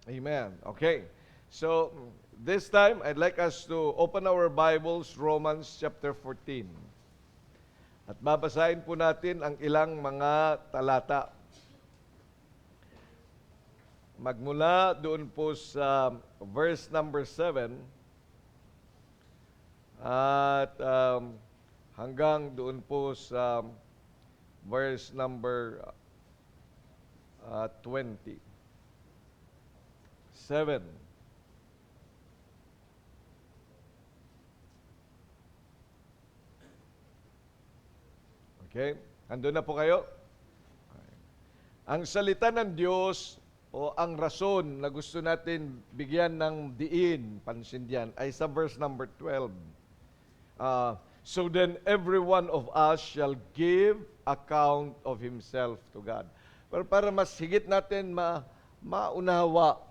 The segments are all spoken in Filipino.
Amen. Okay. So, this time, I'd like us to open our Bibles, Romans chapter 14. At babasahin po natin ang ilang mga talata. Magmula doon po sa verse number 7 at hanggang doon po sa verse number 20. 7. Okay? Andun na po kayo? Okay. Ang salita ng Diyos o ang rason na gusto natin bigyan ng diin, pansin diyan, ay sa verse number 12. So then every one of us shall give account of himself to God. Pero para mas higit natin maunawa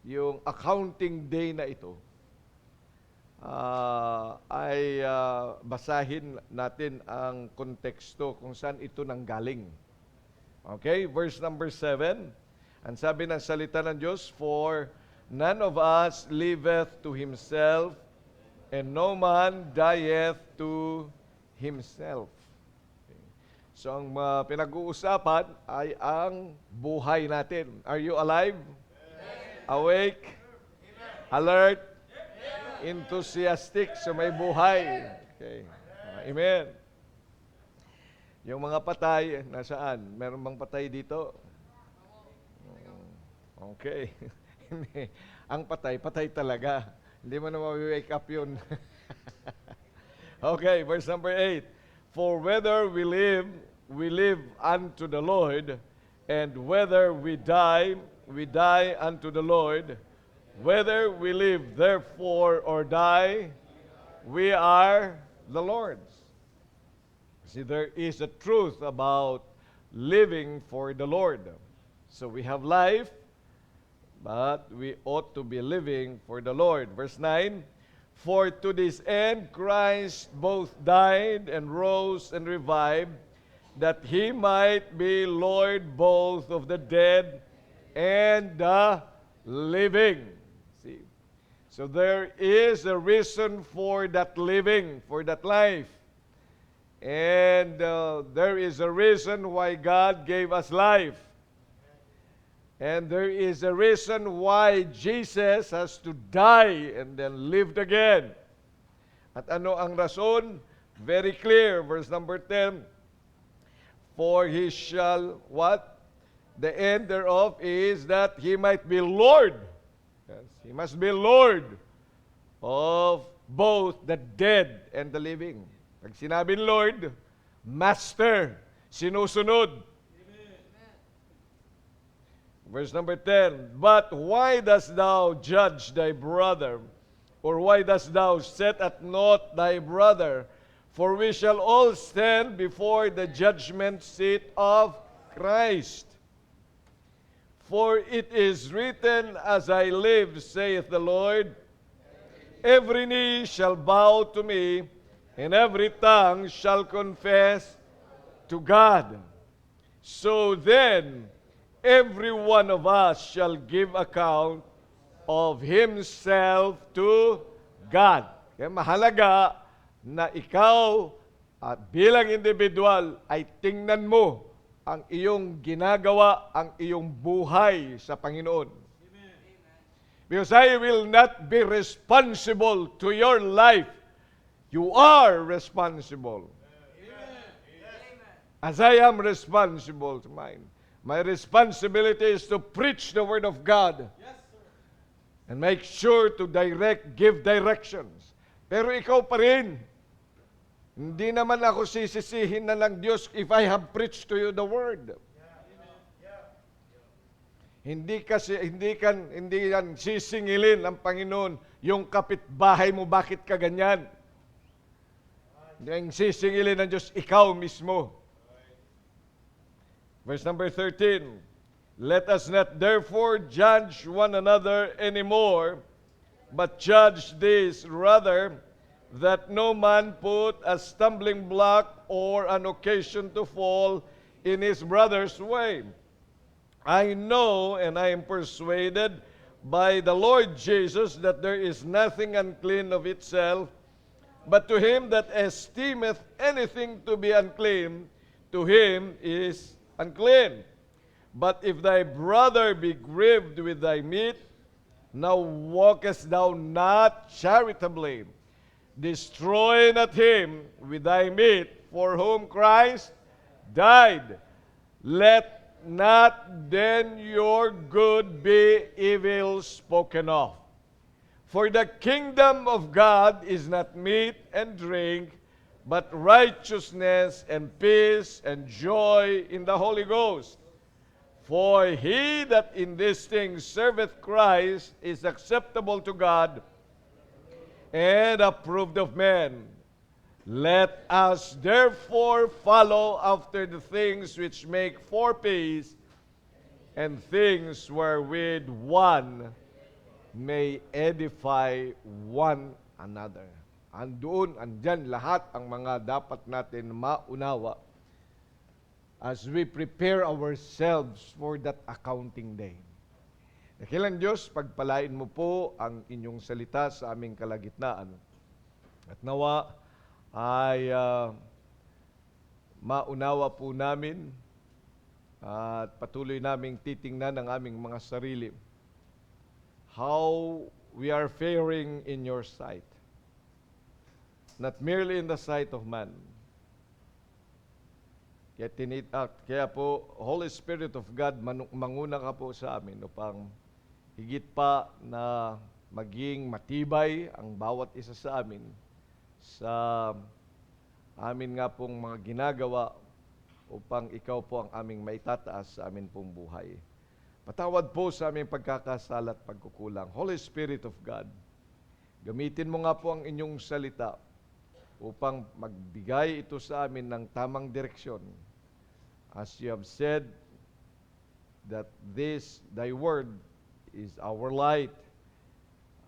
yung accounting day na ito, basahin natin ang konteksto kung saan ito nanggaling. Okay, verse number 7. Ang sabi ng salita ng Diyos, "For none of us liveth to himself, and no man dieth to himself." Okay. So ang pinag-uusapan ay ang buhay natin. Are you alive? Yes. Awake? Amen. Alert? Enthusiastic, so may buhay. Okay. Amen. Yung mga patay, nasaan? Meron bang patay dito? Okay. Ang patay talaga. Hindi mo na ma-wake up yun. Okay, verse number 8. For whether we live unto the Lord, and whether we die unto the Lord. Whether we live, therefore, or die, we are the Lord's. See, there is a truth about living for the Lord. So we have life, but we ought to be living for the Lord. Verse 9, For to this end Christ both died and rose and revived, that He might be Lord both of the dead and the living. See? So there is a reason for that living, for that life. And there is a reason why God gave us life. And there is a reason why Jesus has to die and then lived again. At ano ang rason? Very clear. Verse number 10. For He shall, what? The end thereof is that He might be Lord. Yes, He must be Lord of both the dead and the living. Pag sinabing Lord, Master, sinusunod. Amen. Verse number 10, But why dost thou judge thy brother? Or why dost thou set at naught thy brother? For we shall all stand before the judgment seat of Christ. For it is written, As I live, saith the Lord, every knee shall bow to me, and every tongue shall confess to God. So then, every one of us shall give account of himself to God. Kaya mahalaga na ikaw bilang individual ay tingnan mo ang iyong ginagawa, ang iyong buhay sa Panginoon. Amen. Because I will not be responsible to your life. You are responsible. Amen. As I am responsible to mine. My responsibility is to preach the Word of God. Yes, sir. And make sure to give directions. Pero ikaw pa rin, hindi naman ako sisisihin na ng Diyos if I have preached to you the Word. Hindi yan sisingilin ng Panginoon yung kapitbahay mo, bakit ka ganyan? Hindi yan sisingilin ng Diyos, ikaw mismo. Verse number 13, Let us not therefore judge one another anymore, but judge this rather, that no man put a stumbling block or an occasion to fall in his brother's way. I know and I am persuaded by the Lord Jesus that there is nothing unclean of itself, but to him that esteemeth anything to be unclean, to him is unclean. But if thy brother be grieved with thy meat, now walkest thou not charitably, destroy not him with thy meat, for whom Christ died. Let not then your good be evil spoken of. For the kingdom of God is not meat and drink, but righteousness and peace and joy in the Holy Ghost. For he that in these things serveth Christ is acceptable to God and approved of men. Let us therefore follow after the things which make for peace, and things wherewith one may edify one another. Andyan lahat ang mga dapat natin maunawa as we prepare ourselves for that accounting day. Dakilang Diyos, pagpalain mo po ang inyong salita sa aming kalagitnaan. At nawa ay maunawa po namin at patuloy naming titingnan ang aming mga sarili. How we are faring in your sight. Not merely in the sight of man. Kaya po, Holy Spirit of God, manguna ka po sa amin upang higit pa na maging matibay ang bawat isa sa amin sa amin nga pong mga ginagawa upang ikaw po ang aming maitataas sa amin pong buhay. Patawad po sa aming pagkakasala at pagkukulang. Holy Spirit of God, gamitin mo nga po ang inyong salita upang magbigay ito sa amin ng tamang direksyon. As you have said, that this, thy word, is our light.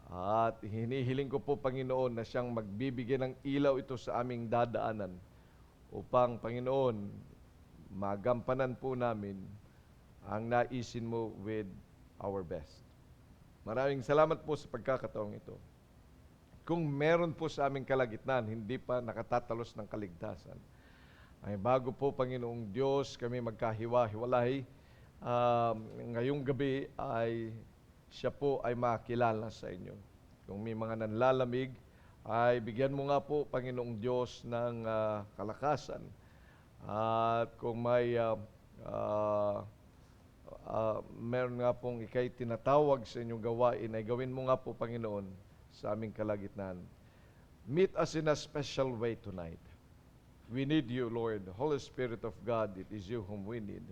At hinihiling ko po, Panginoon, na siyang magbibigay ng ilaw ito sa aming dadaanan upang, Panginoon, magampanan po namin ang naisin mo with our best. Maraming salamat po sa pagkakataong ito. Kung meron po sa aming kalagitnaan, hindi pa nakatatalos ng kaligtasan, ay bago po, Panginoong Diyos, kami magkahiwa-hiwalay, ngayong gabi ay siya po ay makilala sa inyo. Kung may mga nanlalamig, ay bigyan mo nga po, Panginoong Diyos, ng kalakasan. At kung may meron nga pong ikay tinatawag sa inyong gawain, ay gawin mo nga po, Panginoon, sa aming kalagitnaan. Meet us in a special way tonight. We need you, Lord. Holy Spirit of God, it is you whom we need.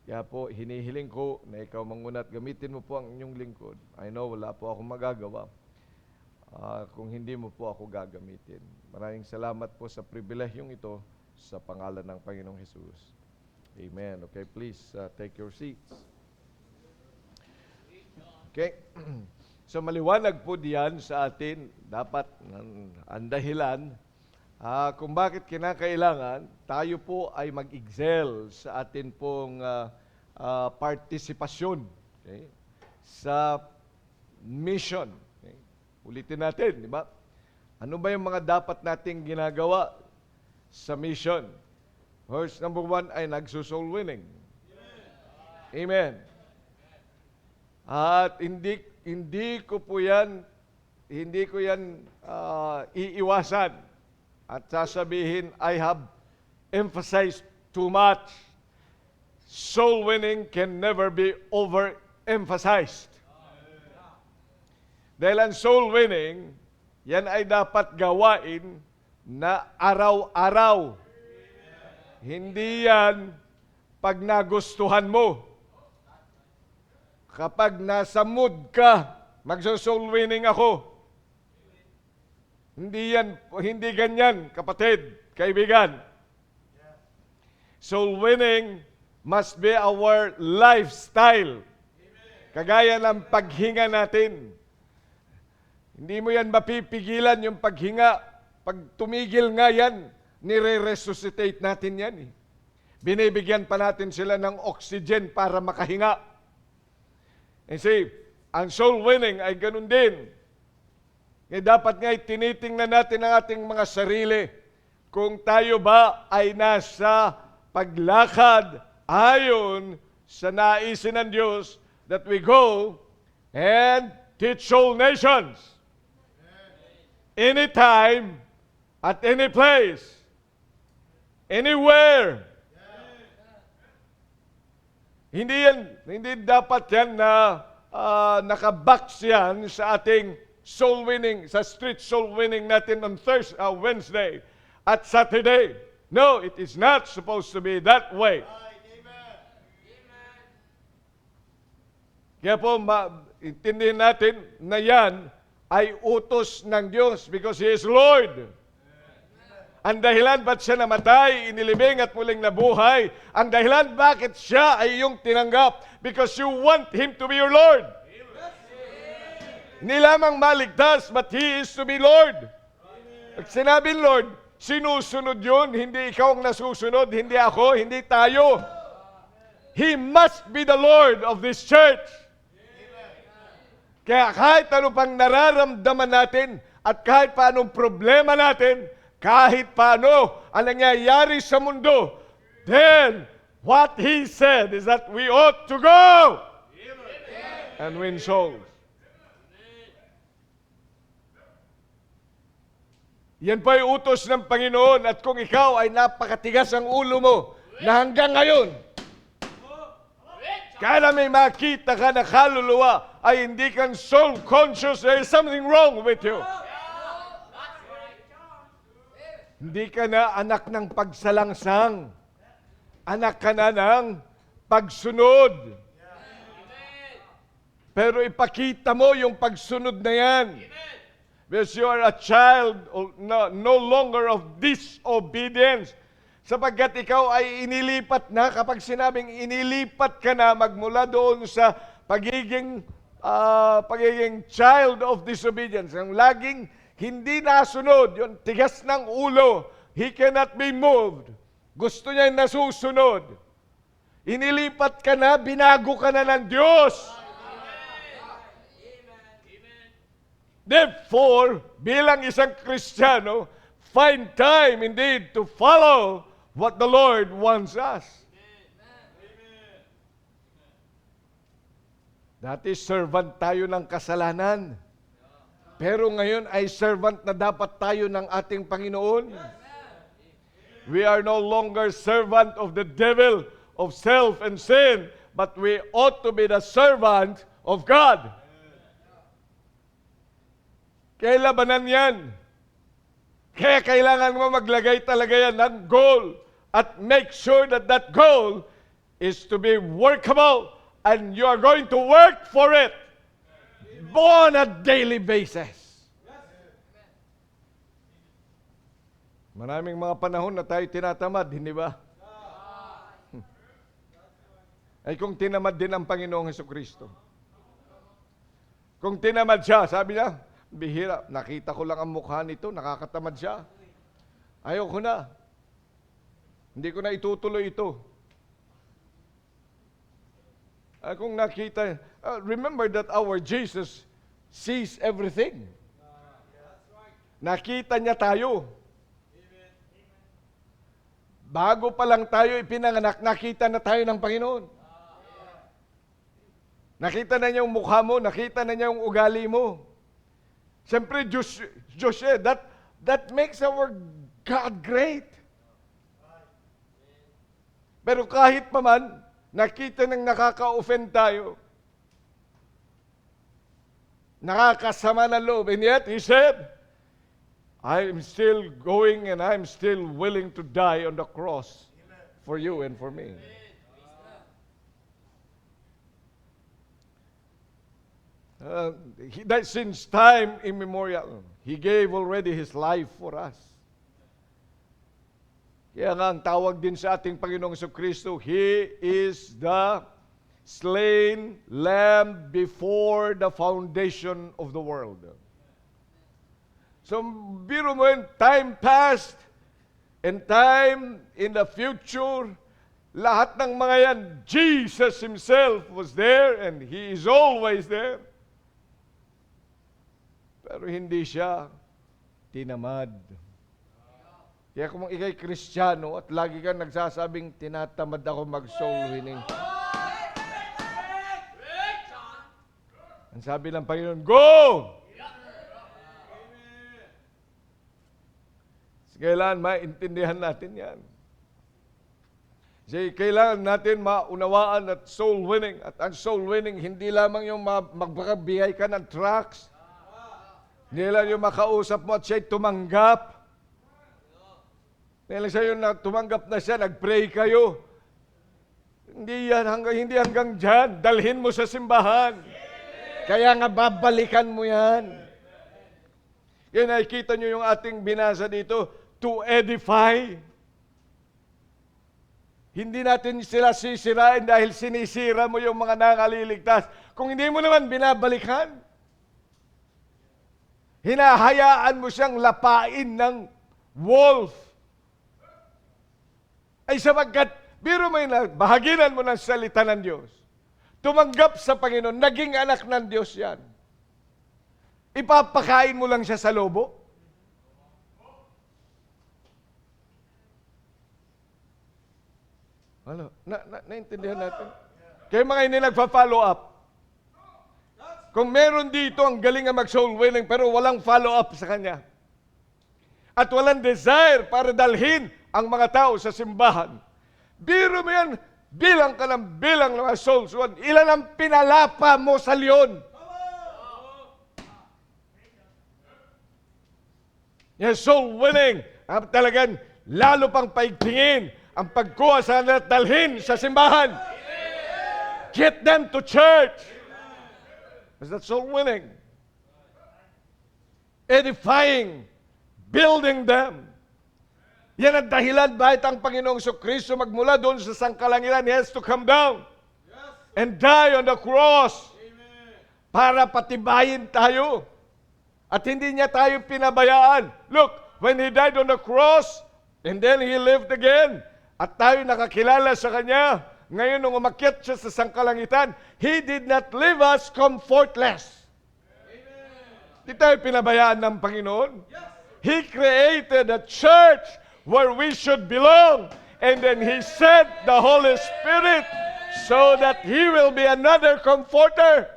Kaya po, hinihiling ko na ikaw manguna at gamitin mo po ang inyong lingkod. I know, wala po akong magagawa kung hindi mo po ako gagamitin. Maraming salamat po sa pribilehyong ito sa pangalan ng Panginoong Jesus. Amen. Okay, please take your seats. Okay. So maliwanag po diyan sa atin, dapat ang dahilan kung bakit kinakailangan tayo po ay mag-excel sa atin pong partisipasyon, okay, sa mission. Okay. Ulitin natin, di ba? Ano ba yung mga dapat nating ginagawa sa mission? Verse number 1 ay nagso-soul winning. Amen. At hindi ko yan iiwasan. At sasabihin, I have emphasized too much. Soul winning can never be overemphasized. Dahil ang soul winning, yan ay dapat gawain na araw-araw. Hindi yan pag nagustuhan mo. Kapag nasa mood ka, magso-soul winning ako. Hindi ganyan, kapatid, kaibigan. Soul winning must be our lifestyle. Kagaya ng paghinga natin. Hindi mo yan mapipigilan yung paghinga. Pag tumigil nga yan, nire-resuscitate natin yan. Binibigyan pa natin sila ng oxygen para makahinga. And see, Ang soul winning ay ganun din. Kaya dapat nga tinitingnan natin ang ating mga sarili kung tayo ba ay nasa paglakad ayon sa naisin ng Diyos that we go and teach all nations. Anytime, at any place, anywhere. Hindi dapat yan na nakabox yan sa ating soul winning, sa street soul winning natin on Wednesday at Saturday. No, it is not supposed to be that way. Kaya po, intindihin natin na yan ay utos ng Diyos because He is Lord. Ang dahilan ba't siya namatay, inilibing at muling nabuhay, ang dahilan bakit siya ay iyong tinanggap, because you want Him to be your Lord. Hindi lamang maligtas, but He is to be Lord. Pag sinabing Lord, sinusunod yun, hindi ikaw ang nasusunod, hindi ako, hindi tayo. He must be the Lord of this church. Kaya kahit ano pang nararamdaman natin at kahit paanong problema natin, kahit paano ang nangyayari sa mundo, then what He said is that we ought to go and win souls. Yan pa yung utos ng Panginoon, at kung ikaw ay napakatigas ang ulo mo na hanggang ngayon, kaya may makita ka na kaluluwa ay hindi kang soul conscious, there is something wrong with you. Hindi ka na anak ng pagsalangsang. Anak ka na ng pagsunod. Pero ipakita mo yung pagsunod na yan. Because you are a child no longer of disobedience. Sapagkat ikaw ay inilipat na, kapag sinabing inilipat ka na magmula doon sa pagiging child of disobedience, ang laging hindi nasunod, yung tigas ng ulo, he cannot be moved. Gusto niya yung nasusunod. Inilipat ka na, binago ka na ng Diyos. Therefore, bilang isang Kristiyano, find time indeed to follow what the Lord wants us. Dati servant tayo ng kasalanan. Pero ngayon ay servant na dapat tayo ng ating Panginoon. We are no longer servant of the devil, of self and sin, but we ought to be the servant of God. Kaya labanan yan. Kaya kailangan mo maglagay talaga yan ng goal at make sure that that goal is to be workable and you are going to work for it on a daily basis. Maraming mga panahon na tayo tinatamad, hindi ba? Ay kung tinamad din ang Panginoong Hesukristo. Kung tinamad siya, sabi niya, bihira, nakita ko lang ang mukha nito, nakakatamad siya. Ayoko na. Hindi ko na itutuloy ito. Ay kung nakita, remember that our Jesus sees everything. Nakita niya tayo. Bago pa lang tayo ipinanganak, nakita na tayo ng Panginoon. Nakita na niya yung mukha mo, nakita na niya yung ugali mo. Siyempre, Diyos that makes our God great. Pero kahit pa man, nakita nang nakaka-offend tayo, nakakasama ng loob, and yet, He said, I'm still going and I'm still willing to die on the cross for you and for me. That since time immemorial, He gave already His life for us. Kaya nga ang tawag din sa ating Panginoong Jesucristo, He is the slain lamb before the foundation of the world. So, biro mo yun, time past and time in the future, lahat ng mga yan, Jesus Himself was there and He is always there. pero hindi siya tinamad. Kaya kung ikay Kristiyano at lagi kang nagsasabing tinatamad ako mag-soul winning, ang sabi ng Panginoon, go! Kailangan maintindihan natin yan. Kasi kailangan natin maunawaan at soul winning. At ang soul winning, hindi lamang yung magbigay ka ng tracts. Hindi lang yung makausap mo at siya'y tumanggap. Hindi lang siya yung tumanggap na siya, nag-pray kayo. Hindi hanggang dyan. Dalhin mo sa simbahan. Kaya nga babalikan mo yan. Kaya nakikita nyo yung ating binasa dito, to edify. Hindi natin sila sisirain dahil sinisira mo yung mga nakaliligtas. Kung hindi mo naman binabalikan, hinahayaan mo siyang lapain ng wolf. Ay sapagkat, biro mo yun, bahaginan mo ng salita ng Diyos. Tumanggap sa Panginoon, naging anak ng Diyos yan. Ipapakain mo lang siya sa lobo? Ano? Naintindihan natin? Kaya mga hindi nagpa-follow up. Kung meron dito ang galing na mag-soul winning pero walang follow up sa kanya. At walang desire para dalhin ang mga tao sa simbahan. Biro mo yan, bilang ka ng bilang ng mga souls. Ilan ang pinalapa mo sa leon? Yan, soul winning. Talagang lalo pang paigtingin ang pagkuha sa kanila at dalhin sa simbahan. Get them to church. Is that soul winning? Edifying. Building them. Yan ang dahilan bakit ang Panginoong Kristo magmula doon sa sangkalangitan. He has to come down and die on the cross para patibayin tayo. At hindi niya tayo pinabayaan. Look, when He died on the cross, and then He lived again, at tayo nakakilala sa Kanya, ngayon nung umakyat siya sa sangkalangitan, He did not leave us comfortless. Di tayo pinabayaan ng Panginoon. He created a church where we should belong. And then He sent the Holy Spirit so that He will be another comforter.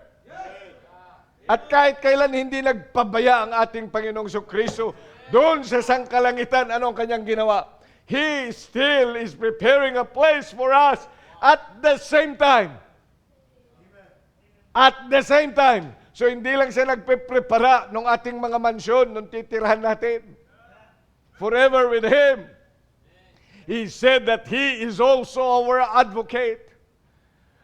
At kahit kailan hindi nagpabaya ang ating Panginoong Kristo, doon sa sangkalangitan, anong Kanyang ginawa? He still is preparing a place for us at the same time. At the same time. So hindi lang siya nagpe-prepara ng ating mga mansyon nung titirahan natin. Forever with Him. He said that He is also our advocate.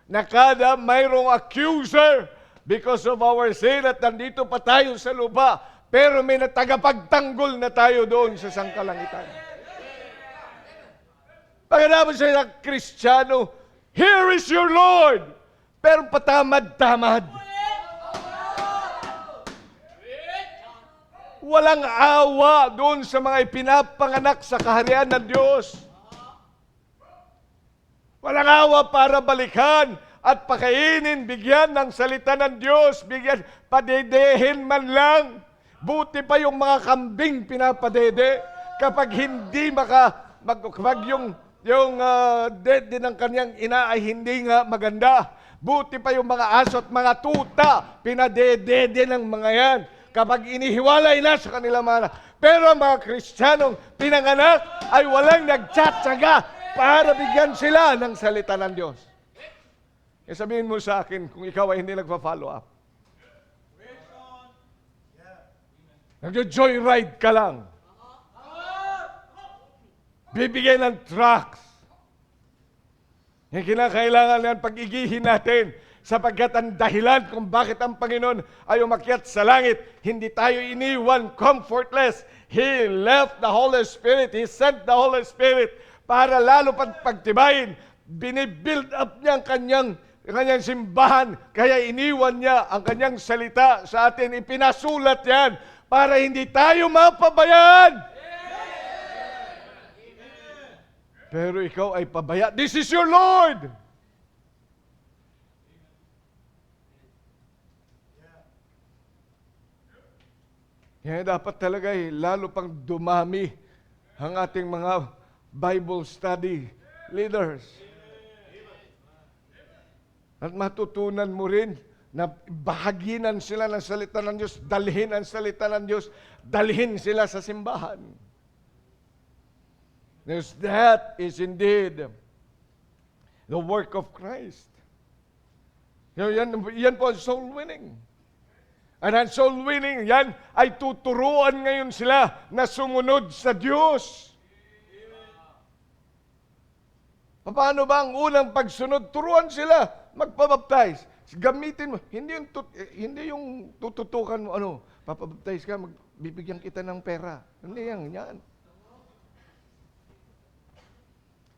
Na kada mayroong accuser because of our sin at nandito pa tayo sa lupa, pero may natagapagtanggol na tayo doon sa sangkalangitan. Pagkatapos siya Kristiyano, here is your Lord, pero patamad-tamad. Walang awa doon sa mga ipinapanganak sa kaharian ng Diyos. Walang awa para balikan at pakainin, bigyan ng salita ng Diyos, bigyan, padedehin man lang. Buti pa yung mga kambing pinapadede kapag hindi kapag yung dede ng kanyang ina ay hindi nga maganda. Buti pa yung mga aso at mga tuta, pinadedede ng mga yan. Kapag inihiwalay na sa kanila mga. Pero ang mga Kristiyanong pinanganak ay walang nagtsatsaga para bigyan sila ng salita ng Diyos. E sabihin mo sa akin kung ikaw ay hindi nagpa-follow up. Nagjo-joyride ka lang. Bibigyan ng tracts. Yung kinakailangan yan pag-igihin natin sapagkat ang dahilan kung bakit ang Panginoon ay umakyat sa langit, hindi tayo iniwan comfortless. He left the Holy Spirit. He sent the Holy Spirit para lalo pagtibayin. Binibuild up niya ang kanyang simbahan. Kaya iniwan niya ang kanyang salita sa atin. Ipinasulat yan para hindi tayo mapabayaan. Pero ikaw ay pabaya. This is your Lord! Kaya dapat talaga lalo pang dumami ang ating mga Bible study leaders. At matutunan mo rin na bahaginan sila ng salita ng Diyos, dalhin ang salita ng Diyos, dalhin sila sa simbahan. Because that is indeed the work of Christ. Yan po ang soul winning. At ang soul winning, yan ay tuturuan ngayon sila na sumunod sa Diyos. Paano ba ang unang pagsunod? Turuan sila magpabaptize. Gamitin mo. Hindi yung tututukan mo, papabaptize ka, bibigyan kita ng pera. Hindi yan.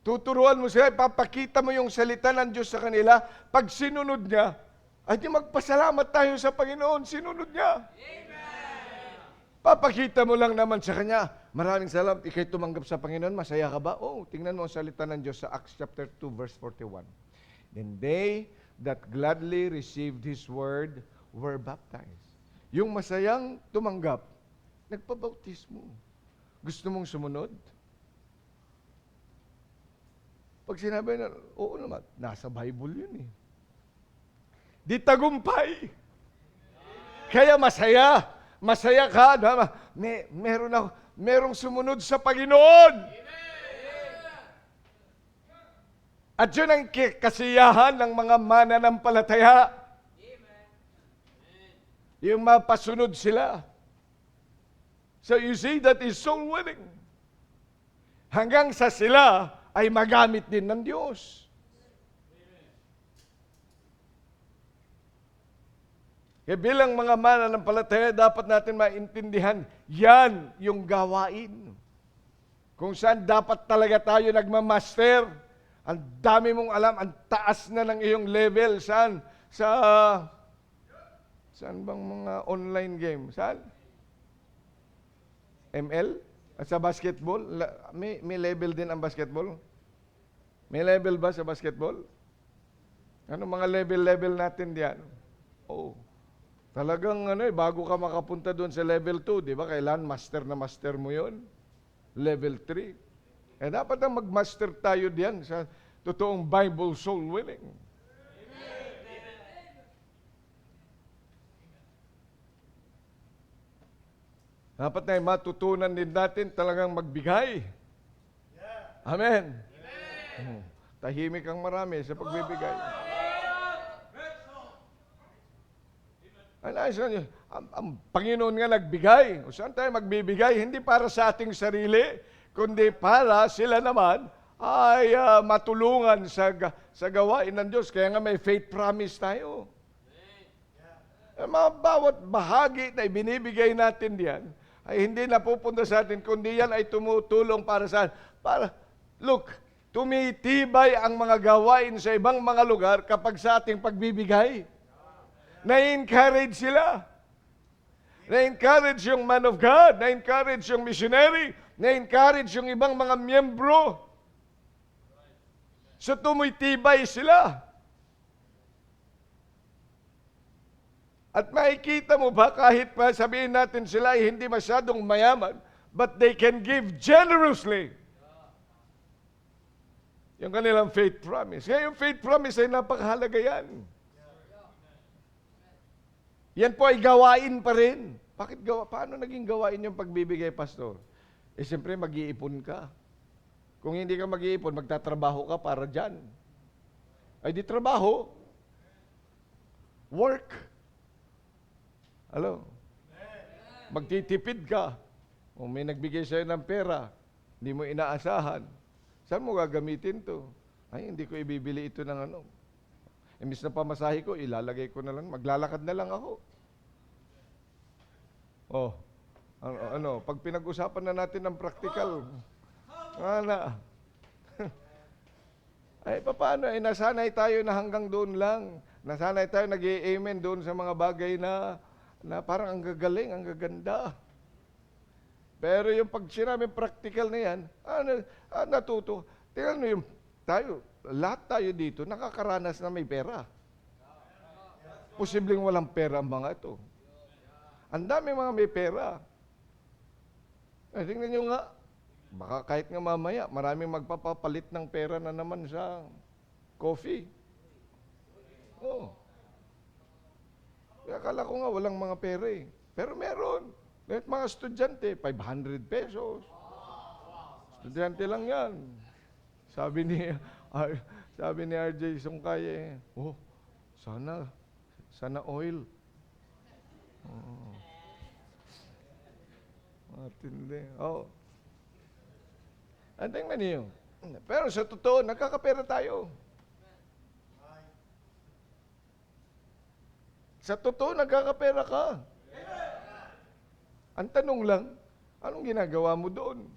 Tuturuan mo sila, papakita mo yung salita ng Diyos sa kanila. Pag sinunod niya, ay di magpasalamat tayo sa Panginoon, sinunod niya. Amen. Papakita mo lang naman sa Kanya, maraming salamat, ikay tumanggap sa Panginoon, masaya ka ba? Tingnan mo ang salita ng Diyos sa Acts chapter 2, verse 41. Then they that gladly received His word were baptized. Yung masayang tumanggap, nagpabautismo. Gusto mong sumunod? Pag sinabi na, oo naman, nasa Bible yun eh. Di tagumpay. Kaya masaya. Masaya ka. Merong sumunod sa Panginoon. At yun ang kasiyahan ng mga mananampalataya. Yung mapasunod sila. So you see, that is soul winning. Hanggang sa sila ay magamit din ng Diyos. Kaya bilang mga mananampalataya, dapat natin maintindihan, yan yung gawain. Kung saan dapat talaga tayo nagmamaster. Ang dami mong alam, ang taas na ng iyong level. Saan? Saan bang mga online game? Saan? ML? At sa basketball? May level din ang basketball? May level ba sa basketball? Ano mga level natin diyan? Talagang bago ka makapunta doon sa level 2, di ba? Kailan master mo yon? Level 3. Dapat na mag-master tayo diyan sa totoong Bible soul winning. Dapat na matutunan din natin talagang magbigay. Amen. Tahimik ang marami sa pagbibigay. Ang Panginoon nga nagbigay. Saan tayo magbibigay? Hindi para sa ating sarili, kundi para sila naman ay matulungan sa gawain ng Diyos. Kaya nga may faith promise tayo. Bawat bahagi na ibinibigay natin diyan ay hindi napupunta sa atin, kundi yan ay tumutulong para saan? Look, tumitibay ang mga gawain sa ibang mga lugar kapag sa ating pagbibigay. Na-encourage sila. Na-encourage yung man of God. Na-encourage yung missionary. Na-encourage yung ibang mga miyembro. So tumitibay sila. At makikita mo ba kahit pa sabihin natin sila ay hindi masyadong mayaman, but they can give generously. Yung kanilang faith promise. Kaya yung faith promise ay napakahalaga yan. Yan po ay gawain pa rin. Paano naging gawain yung pagbibigay, Pastor? Siyempre mag-iipon ka. Kung hindi ka mag-iipon, magtatrabaho ka para dyan. Ay di trabaho. Work. Magtitipid ka. Kung may nagbigay sa'yo ng pera, hindi mo inaasahan. Saan mo gagamitin to? Ay, hindi ko ibibili ito ng Imbis na pamasahe ko, ilalagay ko na lang, maglalakad na lang ako. Pag pinag-usapan na natin ng practical, ay paano, nasanay tayo na hanggang doon lang. Nasanay tayo, nag-i-amen doon sa mga bagay na parang ang gagaling, ang gaganda. Pero yung pag sinabing practical na yan, natuto. Tingnan mo yung lahat tayo dito, nakakaranas na may pera. Posibleng walang pera ang mga ito. Ang dami mga may pera. Tingnan nyo nga, baka kahit nga mamaya, maraming magpapapalit ng pera na naman sa coffee. Oh. Kaya akala ko nga walang mga pera eh. Pero meron. Kahit mga estudyante, 500 pesos. Estudyante lang yan. Sabi ni sabi ni RJ Sungkay sana oil. Oh. Matindi. Oh. Ang tingnan niyo. Pero sa totoo, nagkakapera tayo. Sa totoo, nagkakapera ka. Ang tanong lang, anong ginagawa mo doon?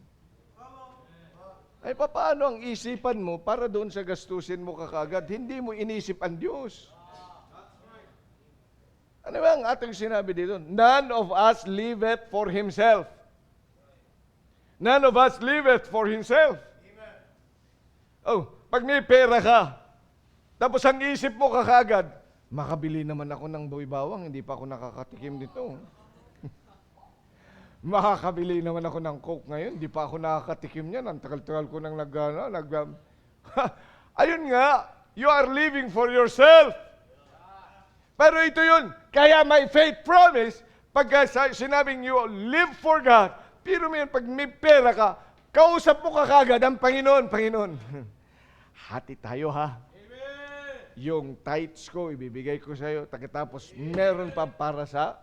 Ay, paano ang isipan mo para doon sa gastusin mo kakagad? Hindi mo inisip ang Diyos. Ano ba ang ating sinabi dito? None of us liveth for himself. None of us liveth for himself. Oh, pag may pera ka, tapos ang isip mo kakagad, makabili naman ako ng boy bawang, hindi pa ako nakakatikim dito. Makakabili naman ako ng Coke ngayon, hindi pa ako nakakatikim niyan. Ang tagal-tagal ko nang ayun nga, you are living for yourself. Pero ito yun, kaya may faith promise, pag sinabing you live for God, pero may pag may pera ka, kausap mo kagad ang Panginoon, Panginoon. Hati tayo ha. Amen. Yung tithes ko, ibibigay ko sa iyo, tapos meron pa para sa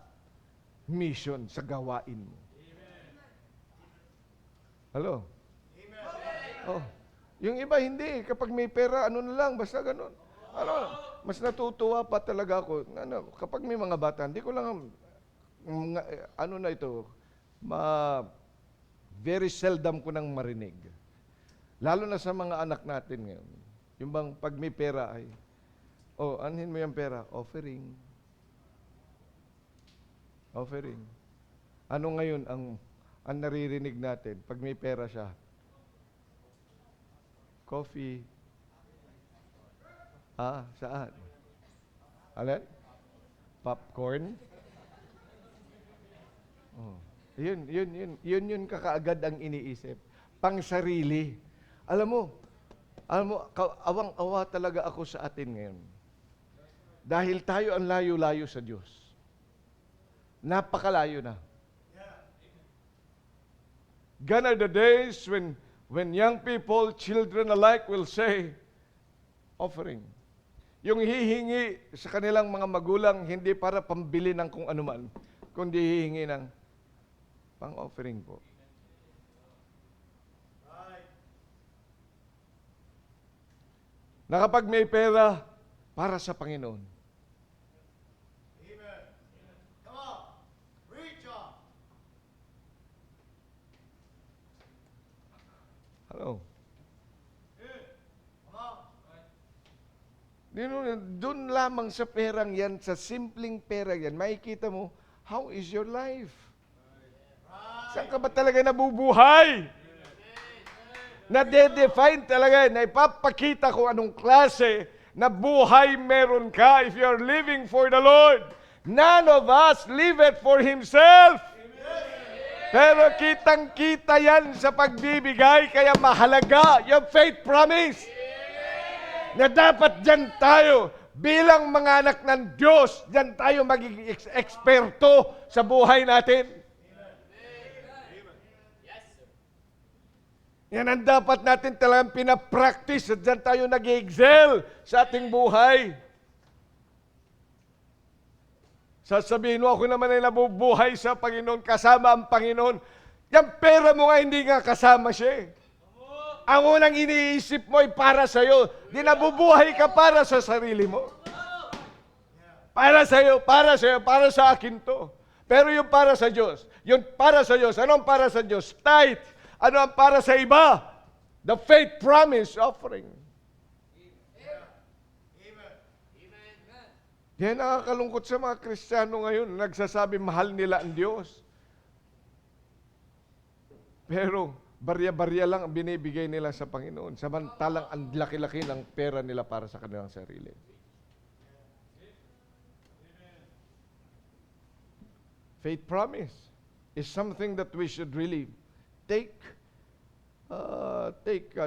mission, sa gawain mo. Hello? Amen. Oh, yung iba hindi. Kapag may pera, ano na lang, basta ganun. Mas natutuwa pa talaga ako. Kapag may mga bata, hindi ko lang, very seldom ko nang marinig. Lalo na sa mga anak natin ngayon. Yung bang pag may pera ay, anhin mo yung pera? Offering. Offering. Ano ngayon ang naririnig natin pag may pera siya? Coffee. Saan? Alin? Popcorn? Oh. Yun kakaagad ang iniisip. Pang sarili. Alam mo, awang-awa talaga ako sa atin ngayon. Dahil tayo ang layo-layo sa Diyos. Napakalayo na. Gone are the days when young people, children alike will say, offering. Yung hihingi sa kanilang mga magulang, hindi para pambili ng kung anuman, kundi hihingi ng pang-offering po. Na kapag may pera, para sa Panginoon. Amen. Come on. Reach on. Hello? Come on. Doon lamang sa perang yan, sa simpleng pera yan, makikita mo, how is your life? Saan ka ba talaga nabubuhay? Na-define talaga, na ipapakita ko anong klase na buhay meron ka if you're living for the Lord. None of us liveth for himself. Pero kitang-kita yan sa pagbibigay, kaya mahalaga yung faith promise. Na dapat dyan tayo, bilang mga anak ng Diyos, dyan tayo magiging eksperto sa buhay natin. Yan ang dapat natin talagang pinapractice at dyan tayo nag-excel sa ating buhay. Sasabihin mo, ako naman ay nabubuhay sa Panginoon, kasama ang Panginoon. Yung pera mo nga, hindi nga kasama siya. Ang unang iniisip mo ay para sa'yo. Di nabubuhay ka para sa sarili mo. Para sa'yo, para sa akin to. Pero yung para sa Diyos, yung para sa Diyos, anong para sa Diyos? Tithe. Ano ang para sa iba? The faith promise offering. Yan nakakalungkot sa mga Kristiyano ngayon, nagsasabi mahal nila ang Diyos. Pero barya-barya lang ang binibigay nila sa Panginoon, samantalang ang laki-laki ng pera nila para sa kanilang sarili. Faith promise is something that we should really take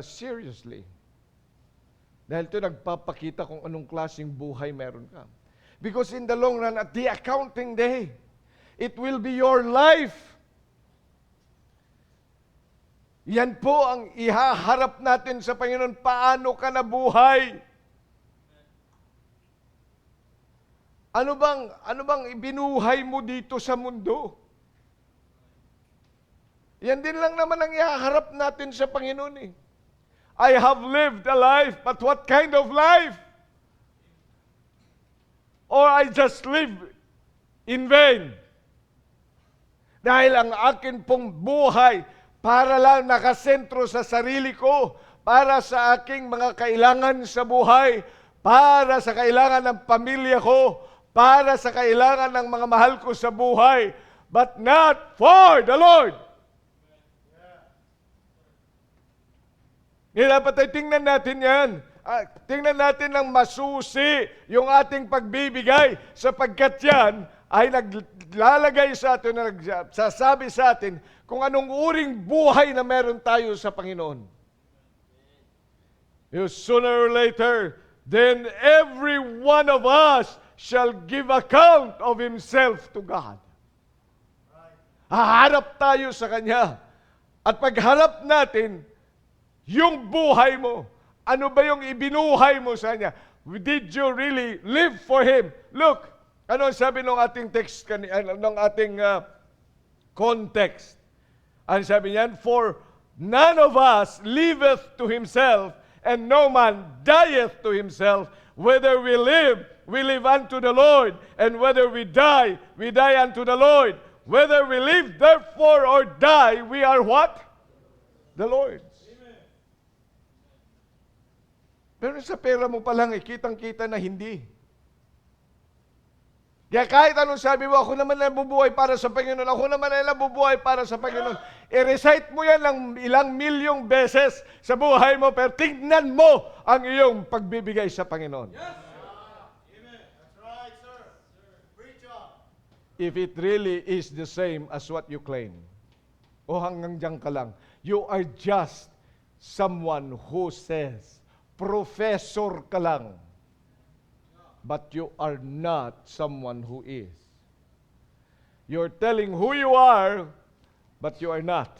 seriously. Dahil ito nagpapakita kung anong klaseng buhay meron ka. Because in the long run, at the accounting day, it will be your life. Yan po ang ihaharap natin sa Panginoon. Paano ka nabuhay? Ano bang ibinuhay mo dito sa mundo? Yan din lang naman ang ihaharap natin sa Panginoon eh. I have lived a life, but what kind of life? Or I just live in vain? Dahil ang akin pong buhay, para lang nakasentro sa sarili ko, para sa aking mga kailangan sa buhay, para sa kailangan ng pamilya ko, para sa kailangan ng mga mahal ko sa buhay, but not for the Lord. Dapat ay tingnan natin yan. Tingnan natin ng masusi yung ating pagbibigay, sapagkat yan ay naglalagay sa atin, nagsasabi sa atin kung anong uring buhay na meron tayo sa Panginoon. You sooner or later, then every one of us shall give account of himself to God. Haharap tayo sa Kanya. At pagharap natin, yung buhay mo, ano ba yung ibinuhay mo sa Kanya? Did you really live for Him? Look, ano sabi ng ating text, ng ating context? Ano sabi niyan? For none of us liveth to himself, and no man dieth to himself. Whether we live unto the Lord, and whether we die unto the Lord. Whether we live, therefore, or die, we are what? The Lord's. Pero sa pera mo pa lang, kitang-kita na hindi. Kaya kahit anong sabi mo, ako naman na nabubuhay para sa Panginoon, ako naman na nabubuhay para sa Panginoon, i-recite mo yan ng ilang milyong beses sa buhay mo, pero tingnan mo ang iyong pagbibigay sa Panginoon. Yes. Amen. That's right, sir. Preach on. If it really is the same as what you claim, o hanggang dyan ka lang, you are just someone who says, professor ka lang, but you are not someone who is. You're telling who you are, but you are not.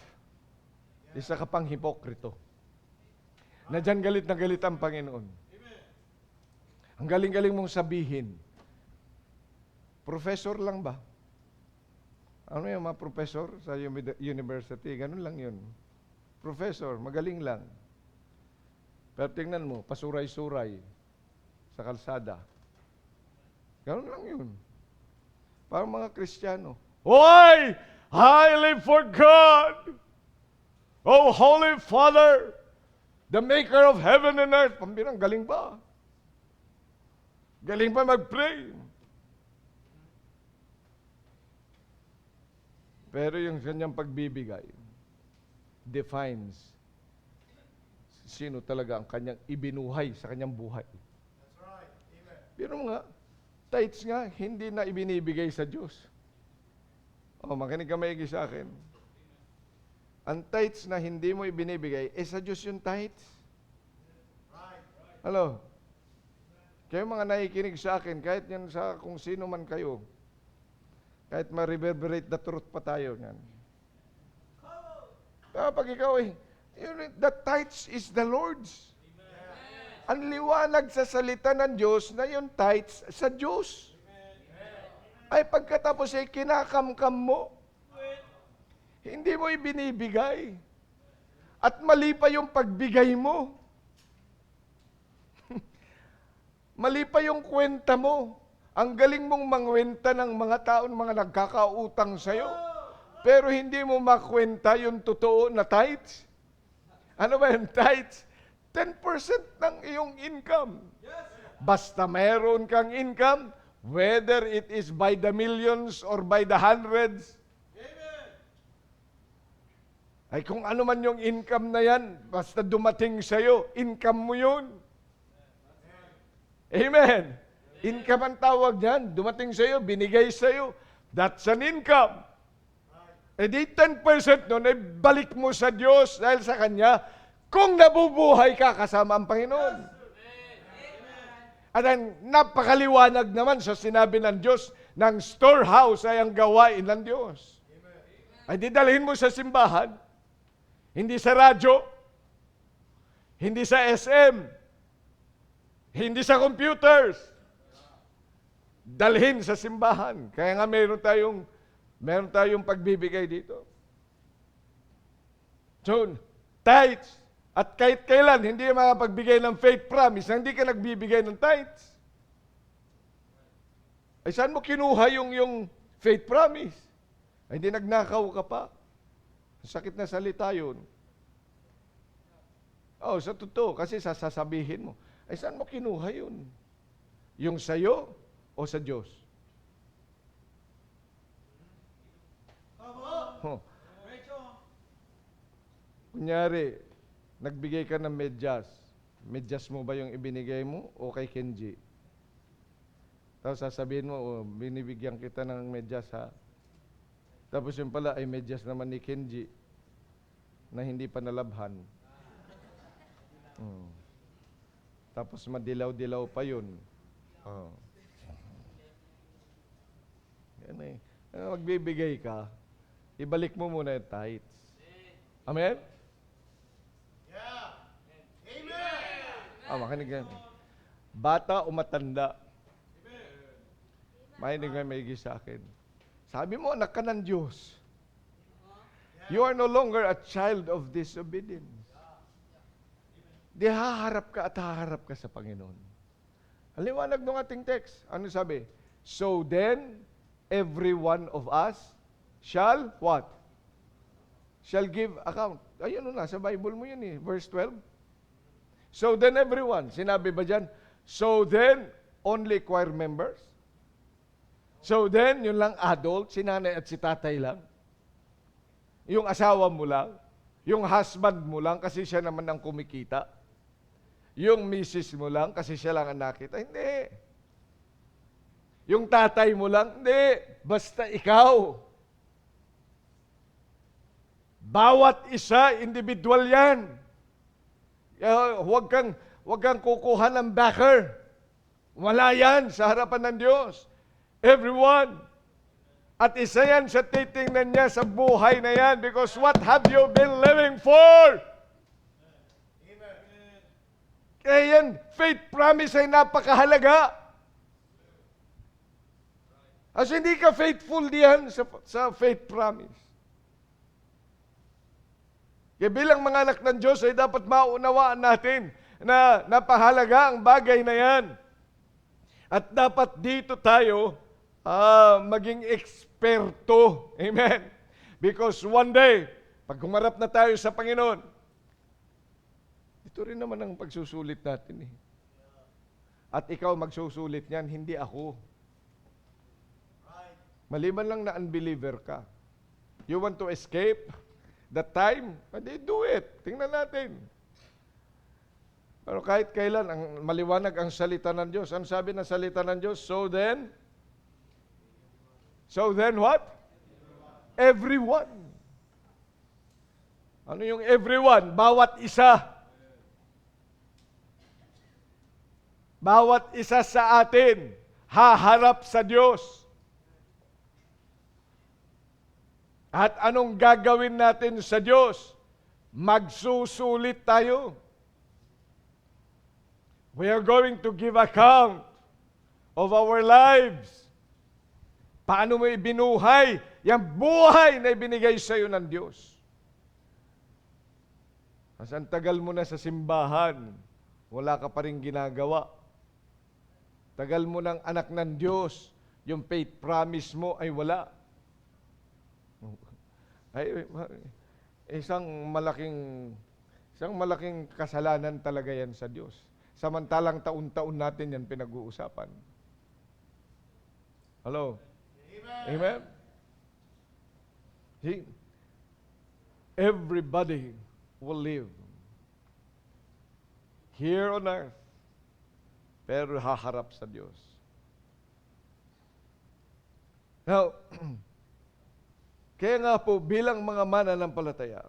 Isa ka pang hipokrito. Na dyan galit na galit ang Panginoon. Ang galing-galing mong sabihin, professor lang ba? Ano yung mga professor sa university? Ganun lang yun. Professor, magaling lang. Pero tingnan mo, pasuray-suray sa kalsada. Ganun lang yun. Parang mga Kristiyano. Why? I live for God. Oh, Holy Father, the maker of heaven and earth. Pambirang, galing ba? Galing ba mag-pray? Pero yung kanyang pagbibigay defines sino talaga ang kanyang ibinuhay sa kanyang buhay. That's right. Amen. Pero nga, tithes nga, hindi na ibinibigay sa Diyos. Makinig ka maigi sa akin. Ang tithes na hindi mo ibinibigay, sa Diyos yung tithes. Right. Hello? Kayo mga nakikinig sa akin, kahit yan sa kung sino man kayo, kahit ma-reverberate the truth pa tayo yan. Pag ikaw the tithes is the Lord's. Ang liwanag sa salita ng Diyos na yung tithes sa Diyos. Ay pagkatapos ay kinakamkam mo. Hindi mo ibinibigay. At mali pa yung pagbigay mo. Mali pa yung kwenta mo. Ang galing mong mangwenta ng mga taon, mga nagkakautang sa'yo. Pero hindi mo makwenta yung totoo na tithes. Ano ba yung tithes? 10% ng iyong income. Basta meron kang income, whether it is by the millions or by the hundreds, ay kung ano man yung income na yan, basta dumating sa'yo, income mo yun. Amen. Income ang tawag yan. Dumating sa'yo, binigay sa'yo. That's an income. E di 10% nun ay balik mo sa Diyos dahil sa Kanya kung nabubuhay ka kasama ang Panginoon. At ang napakaliwanag naman sa sinabi ng Diyos, ng storehouse ay ang gawain ng Diyos. Ay di dalhin mo sa simbahan, hindi sa radyo, hindi sa SM, hindi sa computers, dalhin sa simbahan. Kaya nga meron tayong pagbibigay dito. So, tithes. At kahit kailan, hindi makapagbigay ng faith promise na hindi ka nagbibigay ng tithes. Ay saan mo kinuha yung faith promise? Ay hindi nagnakaw ka pa. Sakit na salita yun. Oh, sa totoo, kasi sasabihin mo. Ay saan mo kinuha yun? Yung sa'yo o sa Diyos? Oh. Kunyari, nagbigay ka ng medyas. Medyas mo ba yung ibinigay mo o kay Kenji? Tapos sasabihin mo, oh, binibigyan kita ng medyas ha. Tapos yung pala ay medyas naman ni Kenji na hindi pa nalabhan. Tapos madilaw-dilaw pa yun. Oh. Yan eh. Magbibigay ka, ibalik mo muna yung tithes. Amen? Yeah. Amen. Makinig yan. Bata o matanda? Makinig nga maigi sa akin. Sabi mo, anak ka ng Diyos. You are no longer a child of disobedience. Di haharap ka at haharap ka sa Panginoon. Ang liwanag ng ating text. Ano sabi? So then, every one of us shall what? Shall give account. Ay, ano na, sa Bible mo yun eh. Verse 12. So then everyone. Sinabi ba dyan? So then, only choir members? So then, yun lang adult, si nanay at si tatay lang? Yung asawa mo lang? Yung husband mo lang kasi siya naman ang kumikita? Yung misis mo lang kasi siya lang ang nakita? Hindi. Yung tatay mo lang? Hindi. Basta ikaw. Bawat isa, individual yan. Huwag kang kukuha ng backer. Wala yan sa harapan ng Diyos. Everyone. At isa yan sa titingnan niya sa buhay na yan because what have you been living for? Amen. Kaya yan, faith promise ay napakahalaga. As hindi ka faithful diyan sa faith promise. Kaya bilang mga anak ng Diyos ay dapat maunawaan natin na napahalaga ang bagay na yan. At dapat dito tayo maging eksperto. Amen. Because one day, pag humarap na tayo sa Panginoon, ito rin naman ang pagsusulit natin eh. At ikaw magsusulit niyan, hindi ako. Maliban lang na unbeliever ka. You want to escape the time? Hindi, do it. Tingnan natin. Pero kahit kailan, ang maliwanag ang salita ng Diyos. Ang sabi ng salita ng Diyos, so then what? Everyone. Ano yung everyone? Bawat isa. Bawat isa sa atin haharap sa Diyos. At anong gagawin natin sa Diyos? Magsusulit tayo. We are going to give account of our lives. Paano mo ibinuhay yung buhay na ibinigay sa iyo ng Diyos? Mas ang tagal mo na sa simbahan, wala ka pa rin ginagawa. Tagal mo ng anak ng Diyos, yung faith promise mo ay wala. Ay, isang malaking kasalanan talaga yan sa Diyos. Samantalang taon-taon natin yan pinag-uusapan. Hello? Amen? See, everybody will live here on earth, pero haharap sa Diyos. Now, Kaya nga po, bilang mga mananampalataya,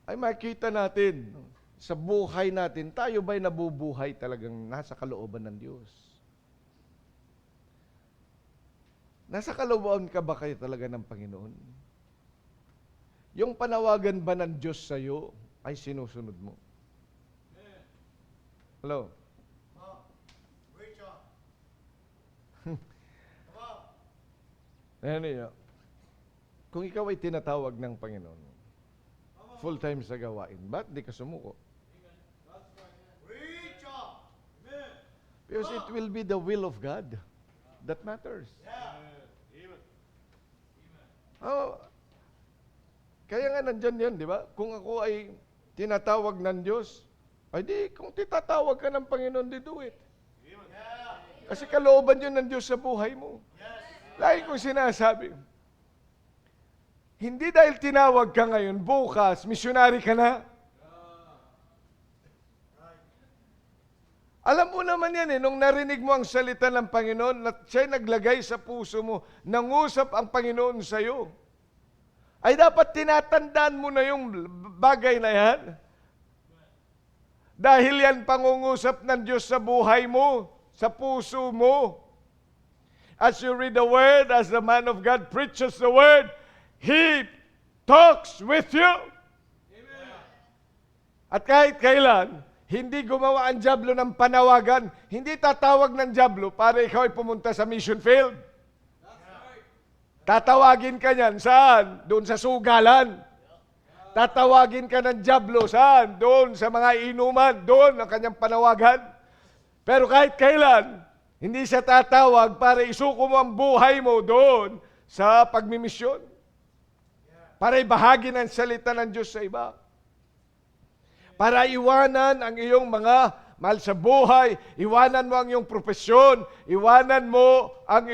ay makita natin sa buhay natin, tayo ba'y nabubuhay talagang nasa kalooban ng Diyos? Nasa kalooban ka ba kayo talaga ng Panginoon? Yung panawagan ba ng Diyos sa iyo ay sinusunod mo? Hello? Preach on. Come on. Ayan niya. Kung ikaw ay tinatawag ng Panginoon, full-time sa gawain, ba't di ka sumuko? Preach on. Amen. Because it will be the will of God that matters. Yeah. Oh, kaya nga nandyan yan, di ba? Kung ako ay tinatawag ng Diyos, ay di, kung titatawag ka ng Panginoon, di do it. Yeah. Kasi kalooban yun ng Diyos sa buhay mo. Lagi kong sinasabi, hindi dahil tinawag ka ngayon, bukas, misyonary ka na. Alam mo naman yan nung narinig mo ang salita ng Panginoon, at siya'y naglagay sa puso mo, nangusap ang Panginoon sa iyo, ay dapat tinatandaan mo na yung bagay na yan. Dahil yan pangungusap ng Diyos sa buhay mo, sa puso mo. As you read the Word, as the man of God preaches the Word, He talks with you. Amen. At kahit kailan, hindi gumawa ang dyablo ng panawagan, hindi tatawag ng dyablo para ikaw ay pumunta sa mission field. Tatawagin ka niyan, saan? Doon sa sugalan. Tatawagin ka ng dyablo, saan? Doon sa mga inuman, doon ang kanyang panawagan. Pero kahit kailan, hindi siya tatawag para isuko mo ang buhay mo doon sa pagmimisyon. Para ibahagi ng salita ng Diyos sa iba. Para iwanan ang iyong mga mahal sa buhay, iwanan mo ang iyong profesyon, iwanan mo ang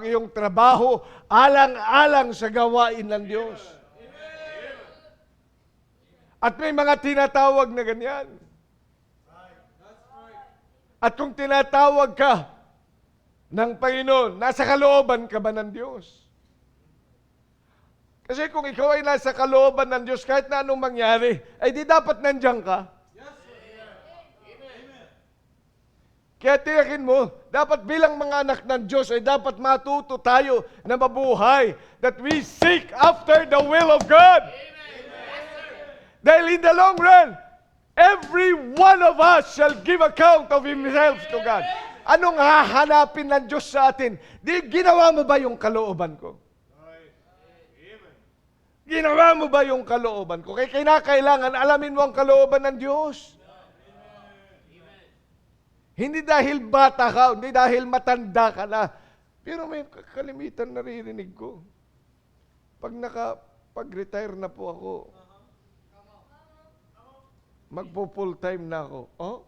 iyong trabaho, alang-alang sa gawain ng Diyos. At may mga tinatawag na ganyan. At kung tinatawag ka ng Panginoon, nasa kalooban ka ba ng Diyos? Kasi kung ikaw ay nasa kalooban ng Diyos, kahit na anong mangyari, ay di dapat nandiyan ka. Kaya tiyakin mo, dapat bilang mga anak ng Diyos ay dapat matuto tayo na mabuhay, that we seek after the will of God. Dahil in the long run, every one of us shall give account of himself to God. Anong hahanapin ng Diyos sa atin? Di ginawa mo ba yung kalooban ko? Ginawa mo ba yung kalooban ko? Kaya kinakailangan alamin mo ang kalooban ng Diyos. Hindi dahil bata ka, hindi dahil matanda ka na. Pero may kalimitan naririnig ko. Pag-retire na po ako, magpo-full time na ako. Oh?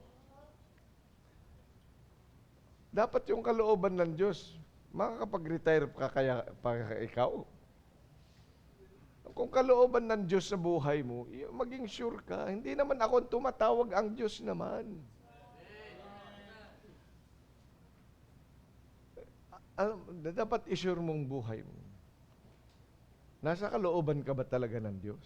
Dapat yung kalooban ng Diyos, makakapag-retire ka kaya ikaw. Kung kalooban ng Diyos sa buhay mo, maging sure ka, hindi naman ako ang tumatawag, ang Diyos naman. Dapat isure mong buhay mo. Nasa kalooban ka ba talaga ng Diyos?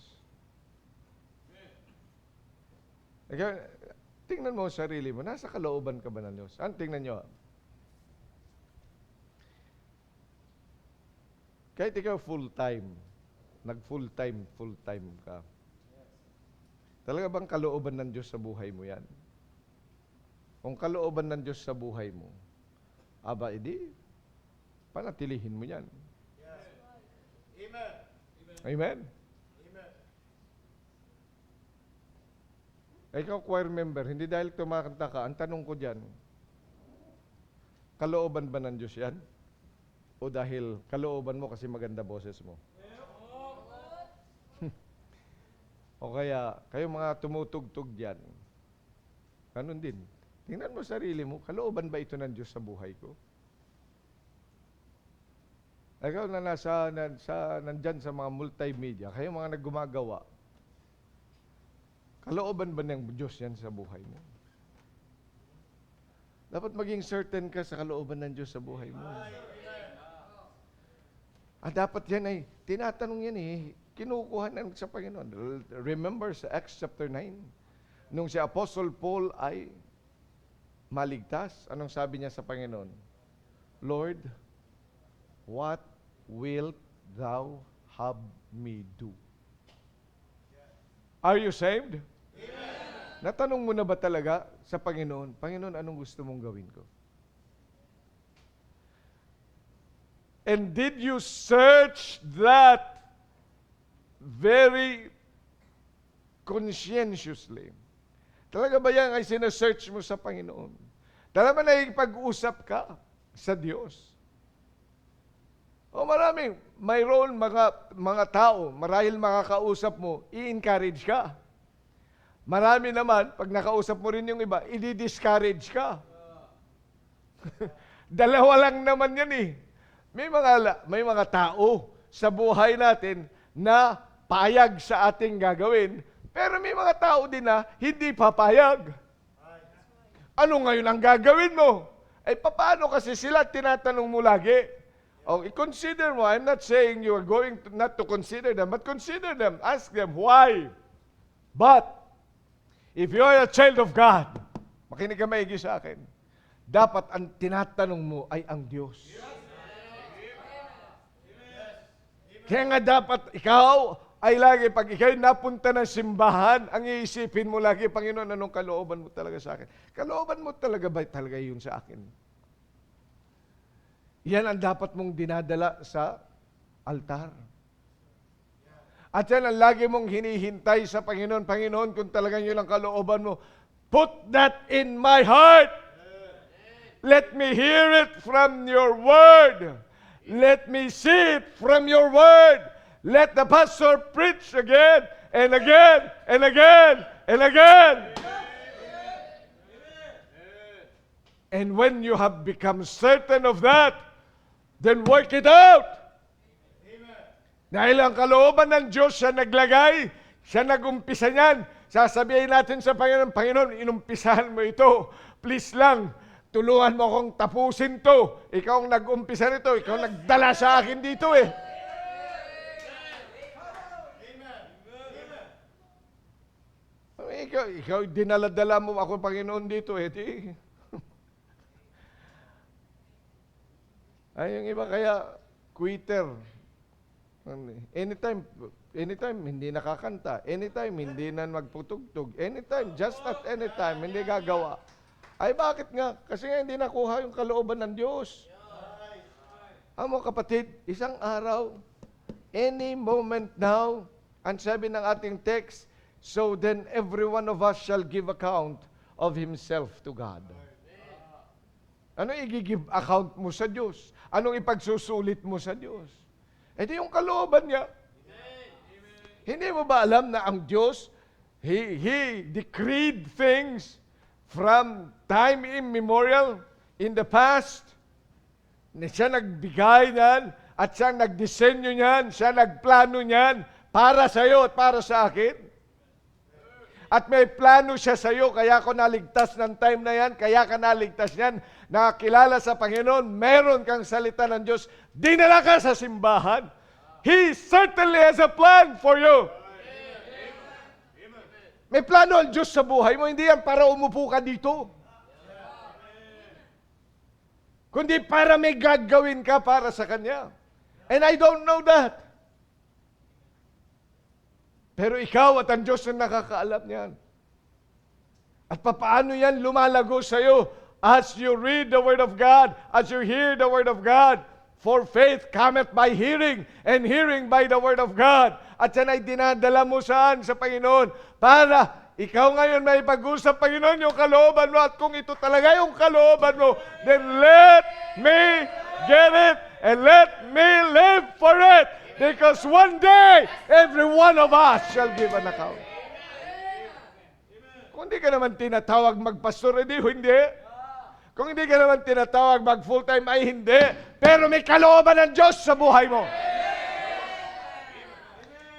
Tingnan mo sarili mo, nasa kalooban ka ba ng Diyos? Tingnan nyo. Kahit ikaw full-time, full-time ka. Talaga bang kalooban ng Diyos sa buhay mo yan? Kung kalooban ng Diyos sa buhay mo, edi, panatilihin mo yan. Yes. Amen. Amen? Amen. Ikaw, choir member, hindi dahil tumakanta ka, ang tanong ko dyan, kalooban ba ng Diyos yan? O dahil kalooban mo kasi maganda boses mo? O kaya, kayo mga tumutugtog dyan, ganun din. Tingnan mo sarili mo, kalooban ba ito ng Diyos sa buhay ko? Ikaw na nandyan sa mga multimedia, kayo mga naggumagawa, kalooban ba ng Diyos yan sa buhay mo? Dapat maging certain ka sa kalooban ng Diyos sa buhay mo. At dapat yan ay, tinatanong yan kinukuha na sa Panginoon. Remember sa Acts chapter 9, nung si Apostle Paul ay maligtas, anong sabi niya sa Panginoon? Lord, what wilt thou have me do? Are you saved? Amen. Natanong mo na ba talaga sa Panginoon, Panginoon, anong gusto mong gawin ko? And did you search that very conscientiously? Talaga ba yan ay sinesearch mo sa Panginoon? Talaga ba nakikipag-usap ka sa Diyos? O maraming, mayroon mga tao, marahil makakausap mo, i-encourage ka. Marami naman, pag nakausap mo rin yung iba, i-discourage ka. Dalawa lang naman yan May mga tao sa buhay natin na payag sa ating gagawin, pero may mga tao din na hindi papayag. Ano ngayon ang gagawin mo? Ay paano kasi sila tinatanong mo lagi? I-consider mo. I'm not saying you are going not to consider them, but consider them. Ask them why. But if you are a child of God, makinig ka maigi sa akin, dapat ang tinatanong mo ay ang Diyos. Kaya nga dapat ikaw ay lagi, pag ikaw'y napunta ng simbahan, ang iisipin mo lagi, Panginoon, anong kalooban mo talaga sa akin? Kalooban mo talaga ba talaga yun sa akin? Yan ang dapat mong dinadala sa altar. At yan ang lagi mong hinihintay sa Panginoon. Panginoon, kung talagang yun ang kalooban mo, put that in my heart. Let me hear it from your word. Let me see it from your word. Let the pastor preach again and again and again and again. And when you have become certain of that, then work it out. Dahil ang kalooban ng Diyos, siya naglagay, siya nagumpisa niyan. Sasabihin natin sa Panginoon, Panginoon, inumpisahan mo ito. Please lang, tulungan mo akong tapusin to. Ikaw ang nag-umpisa nito. Ikaw ang nagdala sa akin dito Ikaw dinala-dala mo ako, Panginoon, dito Ay, yung iba kaya, quitter. Anytime, hindi nakakanta. Anytime, hindi na magputugtog. Anytime, just at anytime, hindi gagawa. Ay, bakit nga? Kasi nga hindi nakuha yung kalooban ng Diyos. Amo kapatid, isang araw, any moment now, ang sabi ng ating text, so then every one of us shall give account of himself to God. Ano i-give account mo sa Diyos? Anong ipagsusulit mo sa Diyos? Ito yung kalooban niya. Hindi mo ba alam na ang Diyos, He decreed things from time immemorial in the past? Siya nagbigay niyan at siya nagdisenyo niyan, siya nagplano niyan para sa iyo at para sa akin. At may plano siya sa iyo, kaya ako naligtas ng time na yan, kaya ka naligtas yan, nakakilala sa Panginoon, meron kang salita ng Diyos, dinala ka sa simbahan. He certainly has a plan for you. May plano ang Diyos sa buhay mo, hindi yan para umupo ka dito. Kundi para may gagawin ka para sa Kanya. And I don't know that. Pero ikaw at ang Diyos ang nakakaalam niyan. At papaano yan lumalago sa iyo as you read the Word of God, as you hear the Word of God. For faith cometh by hearing, and hearing by the Word of God. At yan ay dinadala mo saan sa Panginoon para ikaw ngayon may pag-usap, Panginoon, yung kalooban mo. At kung ito talaga yung kalooban mo, then let me get it and let me live for it. Because one day, every one of us shall give an account. Kung hindi ka naman tinatawag magpastor, hindi. Kung hindi ka naman tinatawag mag-full-time, ay hindi. Pero may kalooban ng Diyos sa buhay mo.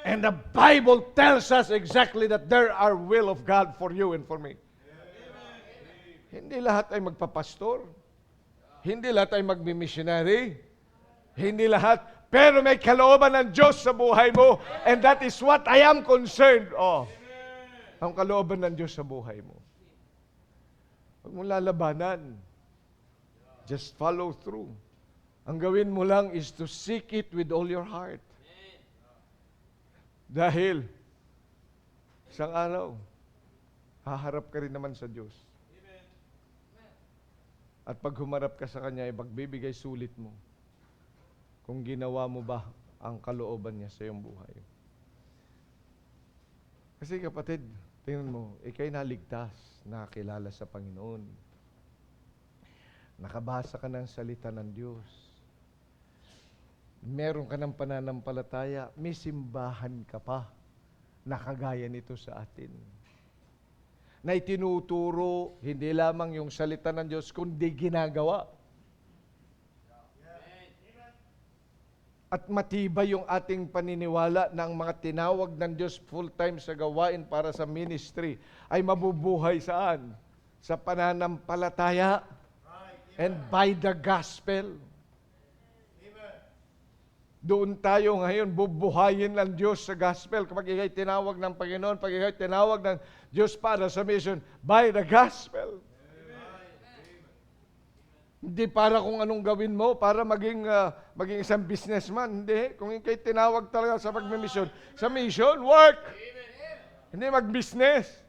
And the Bible tells us exactly that there are will of God for you and for me. Hindi lahat ay magpapastor. Hindi lahat ay magmi-missionary. Hindi lahat. Pero may kalooban ng Diyos sa buhay mo. And that is what I am concerned of. Ang kalooban ng Diyos sa buhay mo. Huwag mong lalabanan. Just follow through. Ang gawin mo lang is to seek it with all your heart. Dahil, isang araw, haharap ka rin naman sa Diyos. At pag humarap ka sa Kanya, ipagbibigay sulit mo kung ginawa mo ba ang kalooban niya sa iyong buhay. Kasi kapatid, tingnan mo, ikay naligtas, nakakilala sa Panginoon. Nakabasa ka ng salita ng Diyos. Meron ka ng pananampalataya, may simbahan ka pa na kagaya nito sa atin. Na itinuturo, hindi lamang yung salita ng Diyos, kundi ginagawa. At matibay yung ating paniniwala na ang mga tinawag ng Diyos full-time sa gawain para sa ministry ay mabubuhay saan? Sa pananampalataya and by the gospel. Doon tayo ngayon bubuhayin ng Diyos sa gospel. Kapag ikay tinawag ng Panginoon, pag ikay tinawag ng Diyos para sa mission, by the gospel. Hindi para kung anong gawin mo, para maging isang businessman. Hindi. Kung ikay tinawag talaga sa pagmimisyon, sa mission, work. Hindi mag-business.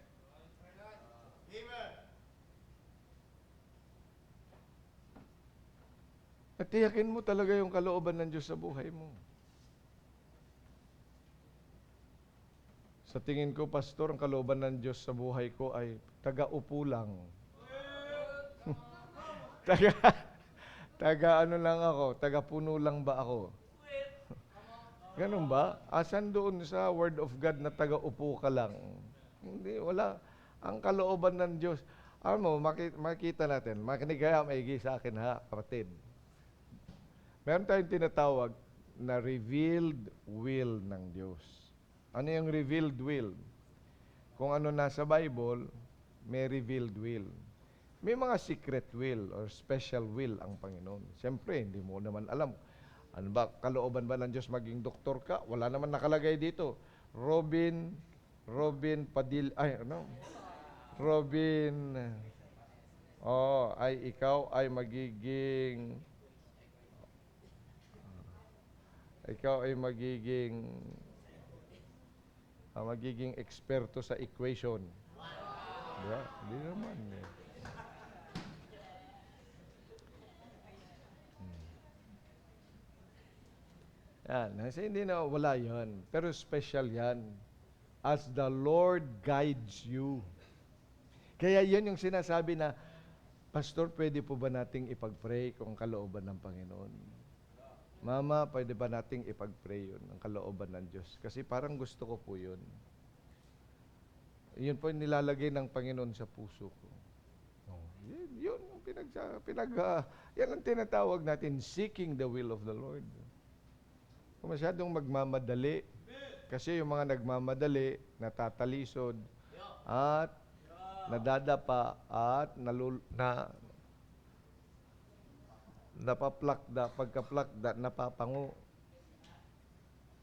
At tiyakin mo talaga yung kalooban ng Diyos sa buhay mo. Sa tingin ko, Pastor, ang kalooban ng Diyos sa buhay ko ay taga-upo lang. taga ano lang ako, taga-puno lang ba ako? Ganun ba? Asan doon sa Word of God na taga-upo ka lang? Hindi, wala. Ang kalooban ng Diyos. Alam mo, makita natin. Makinig kaya maigi sa akin ha, kapatid. Meron tayong tinatawag na revealed will ng Diyos. Ano yung revealed will? Kung ano nasa Bible, may revealed will. May mga secret will or special will ang Panginoon. Siyempre, hindi mo naman alam. Ano ba, kalooban ba ng Diyos maging doktor ka? Wala naman nakalagay dito. Robin ay ikaw ay magiging magiging eksperto sa equation. Diba? Hindi naman eh. Yan. Kasi hindi na wala yan. Pero special yan. As the Lord guides you. Kaya yan yung sinasabi na, Pastor, pwede po ba nating ipag-pray kung kalooban ng Panginoon? Mama, pwede ba nating ipag-pray yun, ang kalooban ng Diyos? Kasi parang gusto ko po yun. Yun po yung nilalagay ng Panginoon sa puso ko. Yun yan ang tinatawag natin, seeking the will of the Lord. Kung masyadong magmamadali, kasi yung mga nagmamadali, natatalisod, at nadadapa, at napaplakda, pagkaplakda, napapango.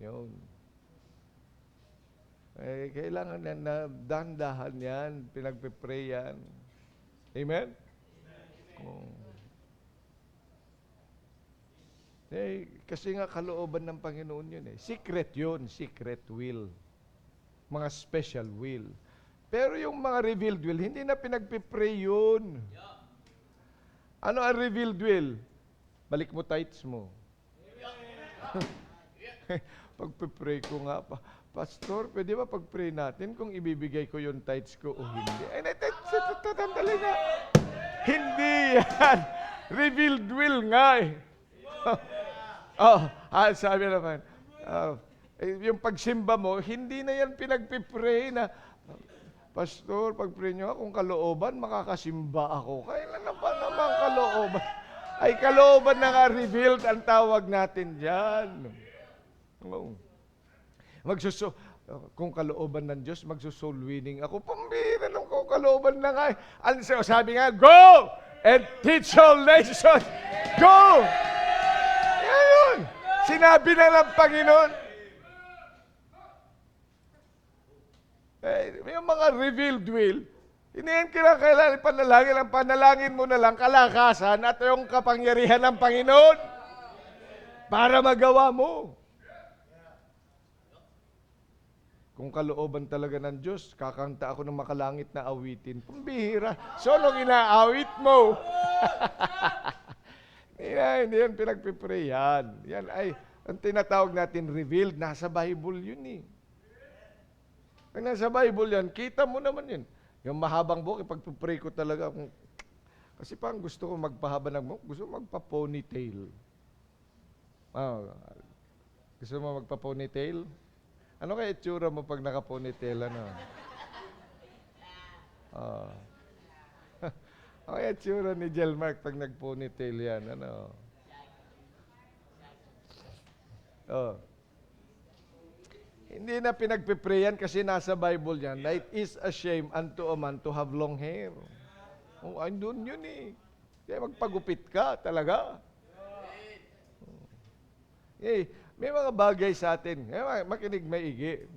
Yun. Eh, kailangan yan na dahan-dahan yan, pinagpipray yan. Amen? Kasi nga kalooban ng Panginoon yun eh. Secret yun, secret will. Mga special will. Pero yung mga revealed will, hindi na pinagpipray yun. Ano ang revealed will? Balik mo tithes mo. Pagpipray ko nga pa, Pastor, pwede ba pag-pray natin kung ibibigay ko yung tithes ko o hindi? Ay, tatandali nga. Hindi yan. Revealed will nga eh. Sabi naman, yung pagsimba mo, hindi na yan pinagpipray na, Pastor, pag-pray nyo kung kalooban, makakasimba ako. Kailan na ba naman kalooban? Ay, kalooban na nga revealed ang tawag natin dyan. Kung kalooban ng Diyos, magsusoul winning ako. Pambira nung kung kalooban na nga. Sabi nga, go and teach all nations. Go! Yan yun. Sinabi na ng Panginoon. May mga revealed will. Hindi yan kinakailangan ipanalangin. Ang panalangin mo na lang, kalakasan at yung kapangyarihan ng Panginoon para magawa mo. Kung kalooban talaga ng Diyos, kakanta ako ng makalangit na awitin. Pambihira. Solong inaawit mo. Hindi yan pinagpiprayan. Yan ay, ang tinatawag natin revealed, nasa Bible yun eh. Pag nasa Bible yan, kita mo naman yun. Yung mahabang buhok, ipagpipray ko talaga. Kasi parang gusto ko magpahaba ng buhok, gusto ko magpa-ponytail. Gusto mo magpa-ponytail? Ano kaya itsura mo pag naka-ponytail? Ano kaya itsura ni Jelmark pag nag-ponytail yan? Hindi na pinagpiprayan kasi nasa Bible yan. It is a shame unto a man to have long hair. Andun yun eh. Kaya magpagupit ka talaga. May mga bagay sa atin. Makinig maigi.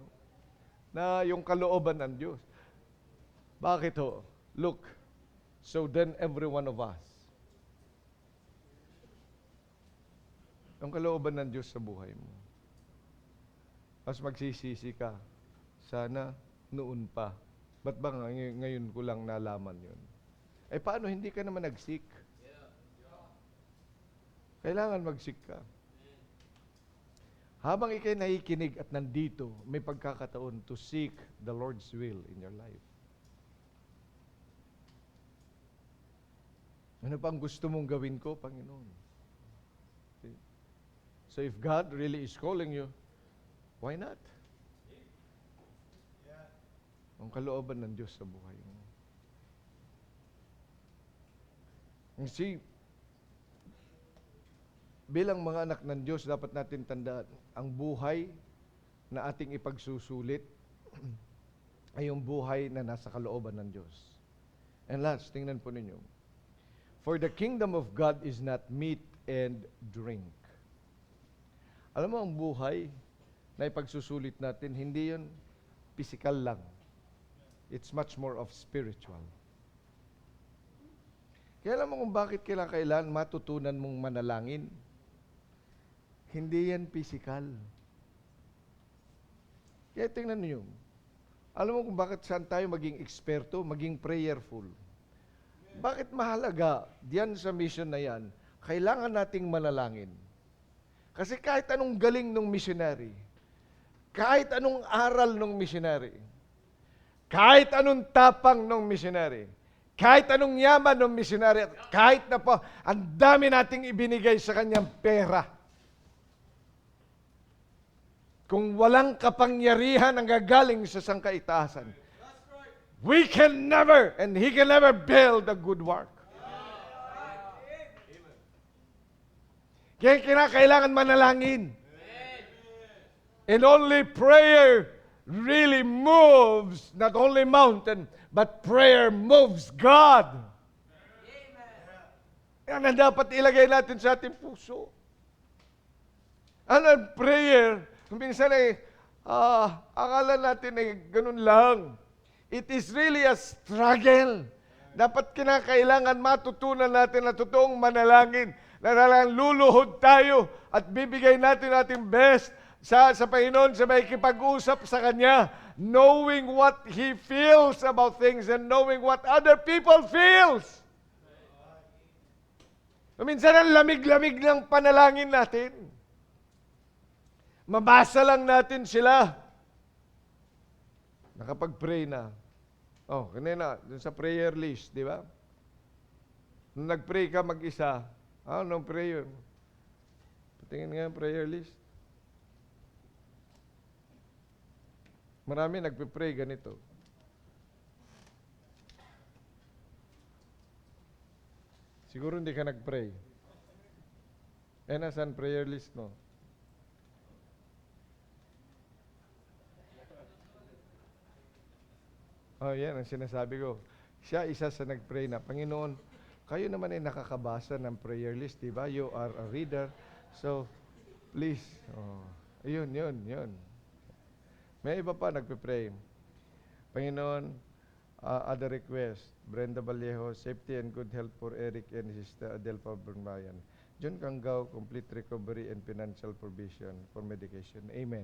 Na yung kalooban ng Diyos. Bakit ho? Look. So then every one of us. Yung kalooban ng Diyos sa buhay mo. Mas magsisisi ka. Sana noon pa. Ba't ba ngayon ko lang nalaman yun? Paano hindi ka naman nag-seek? Kailangan mag-seek ka. Habang ikay nakikinig at nandito, may pagkakataon to seek the Lord's will in your life. Ano pang gusto mong gawin ko, Panginoon? Okay. So if God really is calling you, why not? Ang kalooban ng Diyos sa buhay mo. See, bilang mga anak ng Diyos, dapat natin tandaan, ang buhay na ating ipagsusulit ay yung buhay na nasa kalooban ng Diyos. And last, tingnan po ninyo. For the kingdom of God is not meat and drink. Alam mo, ang buhay na ipagsusulit natin, hindi yun physical lang. It's much more of spiritual. Kaya alam mo kung bakit kailangan matutunan mong manalangin? Hindi yan physical. Kaya tingnan niyo. Alam mo kung bakit saan tayo maging eksperto, maging prayerful. Bakit mahalaga diyan sa mission na yan, kailangan nating manalangin. Kasi kahit anong galing ng missionary, kahit anong aral ng missionary, kahit anong tapang ng missionary, kahit anong yaman ng missionary, kahit na po, ang dami nating ibinigay sa kanyang pera. Kung walang kapangyarihan ang gagaling sa sangkaitaasan, we can never, and He can never build a good work. Kaya kinakailangan manalangin. And only prayer really moves, not only mountain, but prayer moves God. Yan ang dapat ilagay natin sa ating puso. Ano ang prayer? Minsan akala natin ganun lang. It is really a struggle. Dapat kinakailangan matutunan natin na totoong manalangin. Na luluhod tayo at bibigay natin ating best sa Panginoon, sa may kipag-usap sa Kanya, knowing what He feels about things and knowing what other people feels. Minsan ang lamig-lamig ng panalangin natin. Mabasa lang natin sila. Nakapag-pray na. Kanina, dun sa prayer list, di ba? Nung nag-pray ka mag-isa, anong prayer? Patingin nga yung prayer list. Marami nagpe-pray ganito. Siguro hindi ka nag-pray. Nasaan prayer list mo? Yan ang sinasabi ko. Siya isa sa nag-pray na, Panginoon, kayo naman ay nakakabasa ng prayer list, di ba? You are a reader. So, Please. Oh. Yun. May iba pa nagpe-pray. Panginoon, other request, Brenda Vallejo, safety and good health for Eric and his sister Adelpa Bermayan. John Kangao, complete recovery and financial provision for medication. Amen.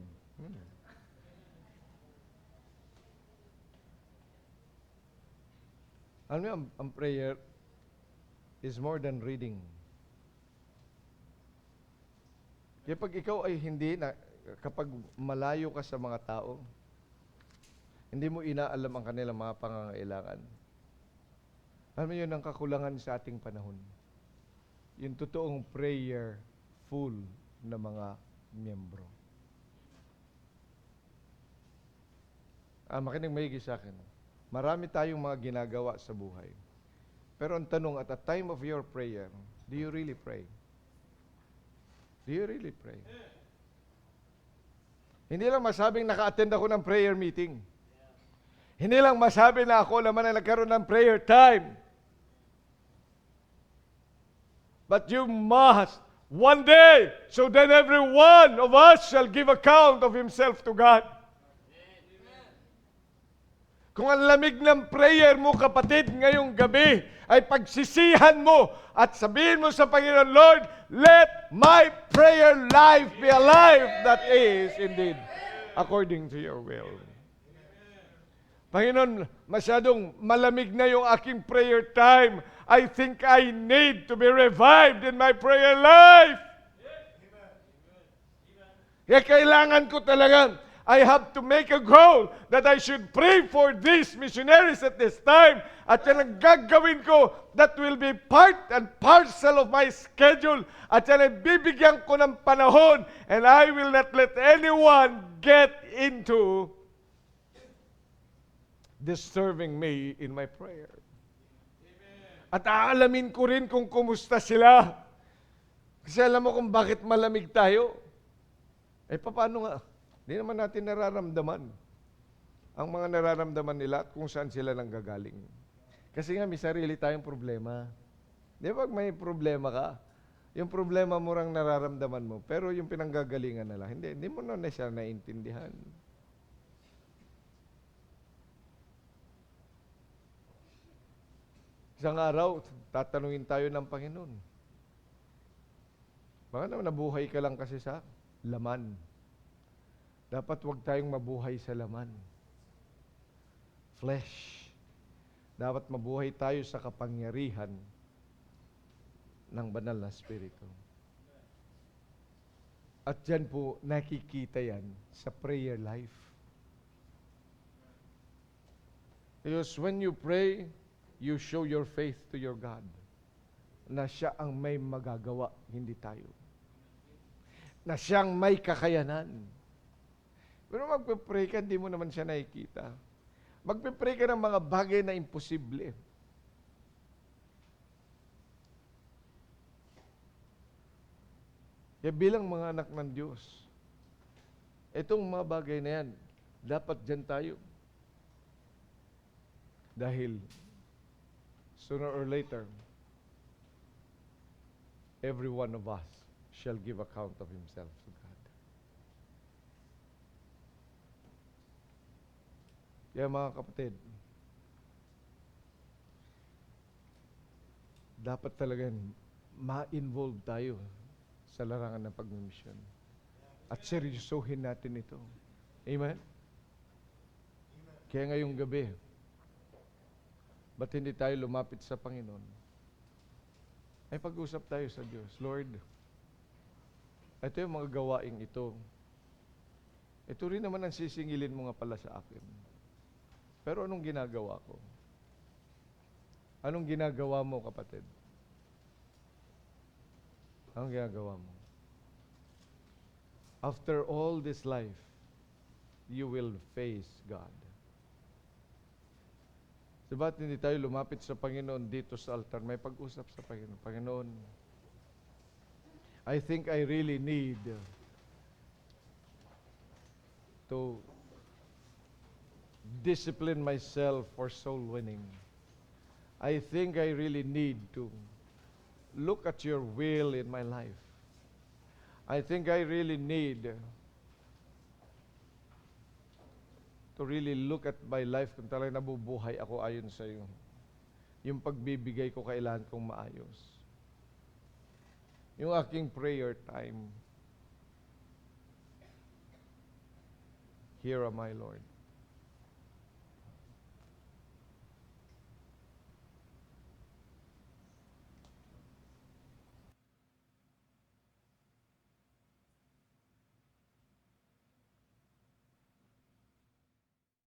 Alam niyo, ang prayer is more than reading. Kaya pag ikaw ay hindi na, kapag malayo ka sa mga tao, hindi mo inaalam ang kanilang mga pangangailangan. Alam mo yun ang kakulangan sa ating panahon. Yung totoong prayerful na mga miyembro. Makinig maigi sa akin. Marami tayong mga ginagawa sa buhay. Pero ang tanong, at the time of your prayer, do you really pray? Do you really pray? Hindi lang masabing naka-attend ako ng prayer meeting. Hindi lang masabi na ako naman na nagkaroon ng prayer time. But you must, one day, so then every one of us shall give account of himself to God. Kung ang lamig ng prayer mo, kapatid, ngayong gabi, ay pagsisihan mo at sabihin mo sa Panginoon, Lord, let my prayer life be a life that is indeed according to your will. Panginoon, masyadong malamig na yung aking prayer time. I think I need to be revived in my prayer life. Kaya kailangan ko talaga, I have to make a goal that I should pray for these missionaries at this time. At yan ang gagawin ko, that will be part and parcel of my schedule. At yan ay bibigyan ko ng panahon, and I will not let anyone get into disturbing me in my prayer. At aalamin ko rin kung kumusta sila. Kasi alam mo kung bakit malamig tayo. Paano nga? Hindi naman natin nararamdaman ang mga nararamdaman nila at kung saan sila nanggagaling. Kasi nga may sarili tayong problema. Di ba pag may problema ka, yung problema mo lang nararamdaman mo, pero yung pinanggagalingan na lang, hindi mo na siya naiintindihan. Isang araw, tatanungin tayo ng Panginoon. Baka naman nabuhay ka lang kasi sa laman. Dapat huwag tayong mabuhay sa laman. Flesh. Dapat mabuhay tayo sa kapangyarihan ng banal na Espiritu. At yan po, nakikita yan sa prayer life. Because when you pray, you show your faith to your God na siya ang may magagawa, hindi tayo. Na siyang may kakayanan. Pero magpe-pray ka, hindi mo naman siya nakikita. Magpe-pray ka ng mga bagay na imposible. Kaya bilang mga anak ng Diyos, itong mga bagay na yan, dapat dyan tayo. Dahil, sooner or later, every one of us shall give account of himself to God. Kaya mga kapatid, dapat talaga ma-involve tayo sa larangan ng pagmimisyon. At seryosohin natin ito. Amen? Kaya ngayong gabi, ba't hindi tayo lumapit sa Panginoon? Ay pag-usap tayo sa Diyos. Lord, ito yung mga gawaing ito. Ito rin naman ang sisingilin mo nga pala sa akin. Pero anong ginagawa ko? Anong ginagawa mo, kapatid? Anong ginagawa mo? After all this life, you will face God. Sabat hindi tayo lumapit sa Panginoon dito sa altar, may pag-usap sa Panginoon. Panginoon, I think I really need to discipline myself for soul winning. I think I really need to look at your will in my life. I think I really need to really look at my life kung talagang nabubuhay ako ayon sa iyo. Yung pagbibigay ko kailangan kong maayos. Yung aking prayer time. Here am I, Lord.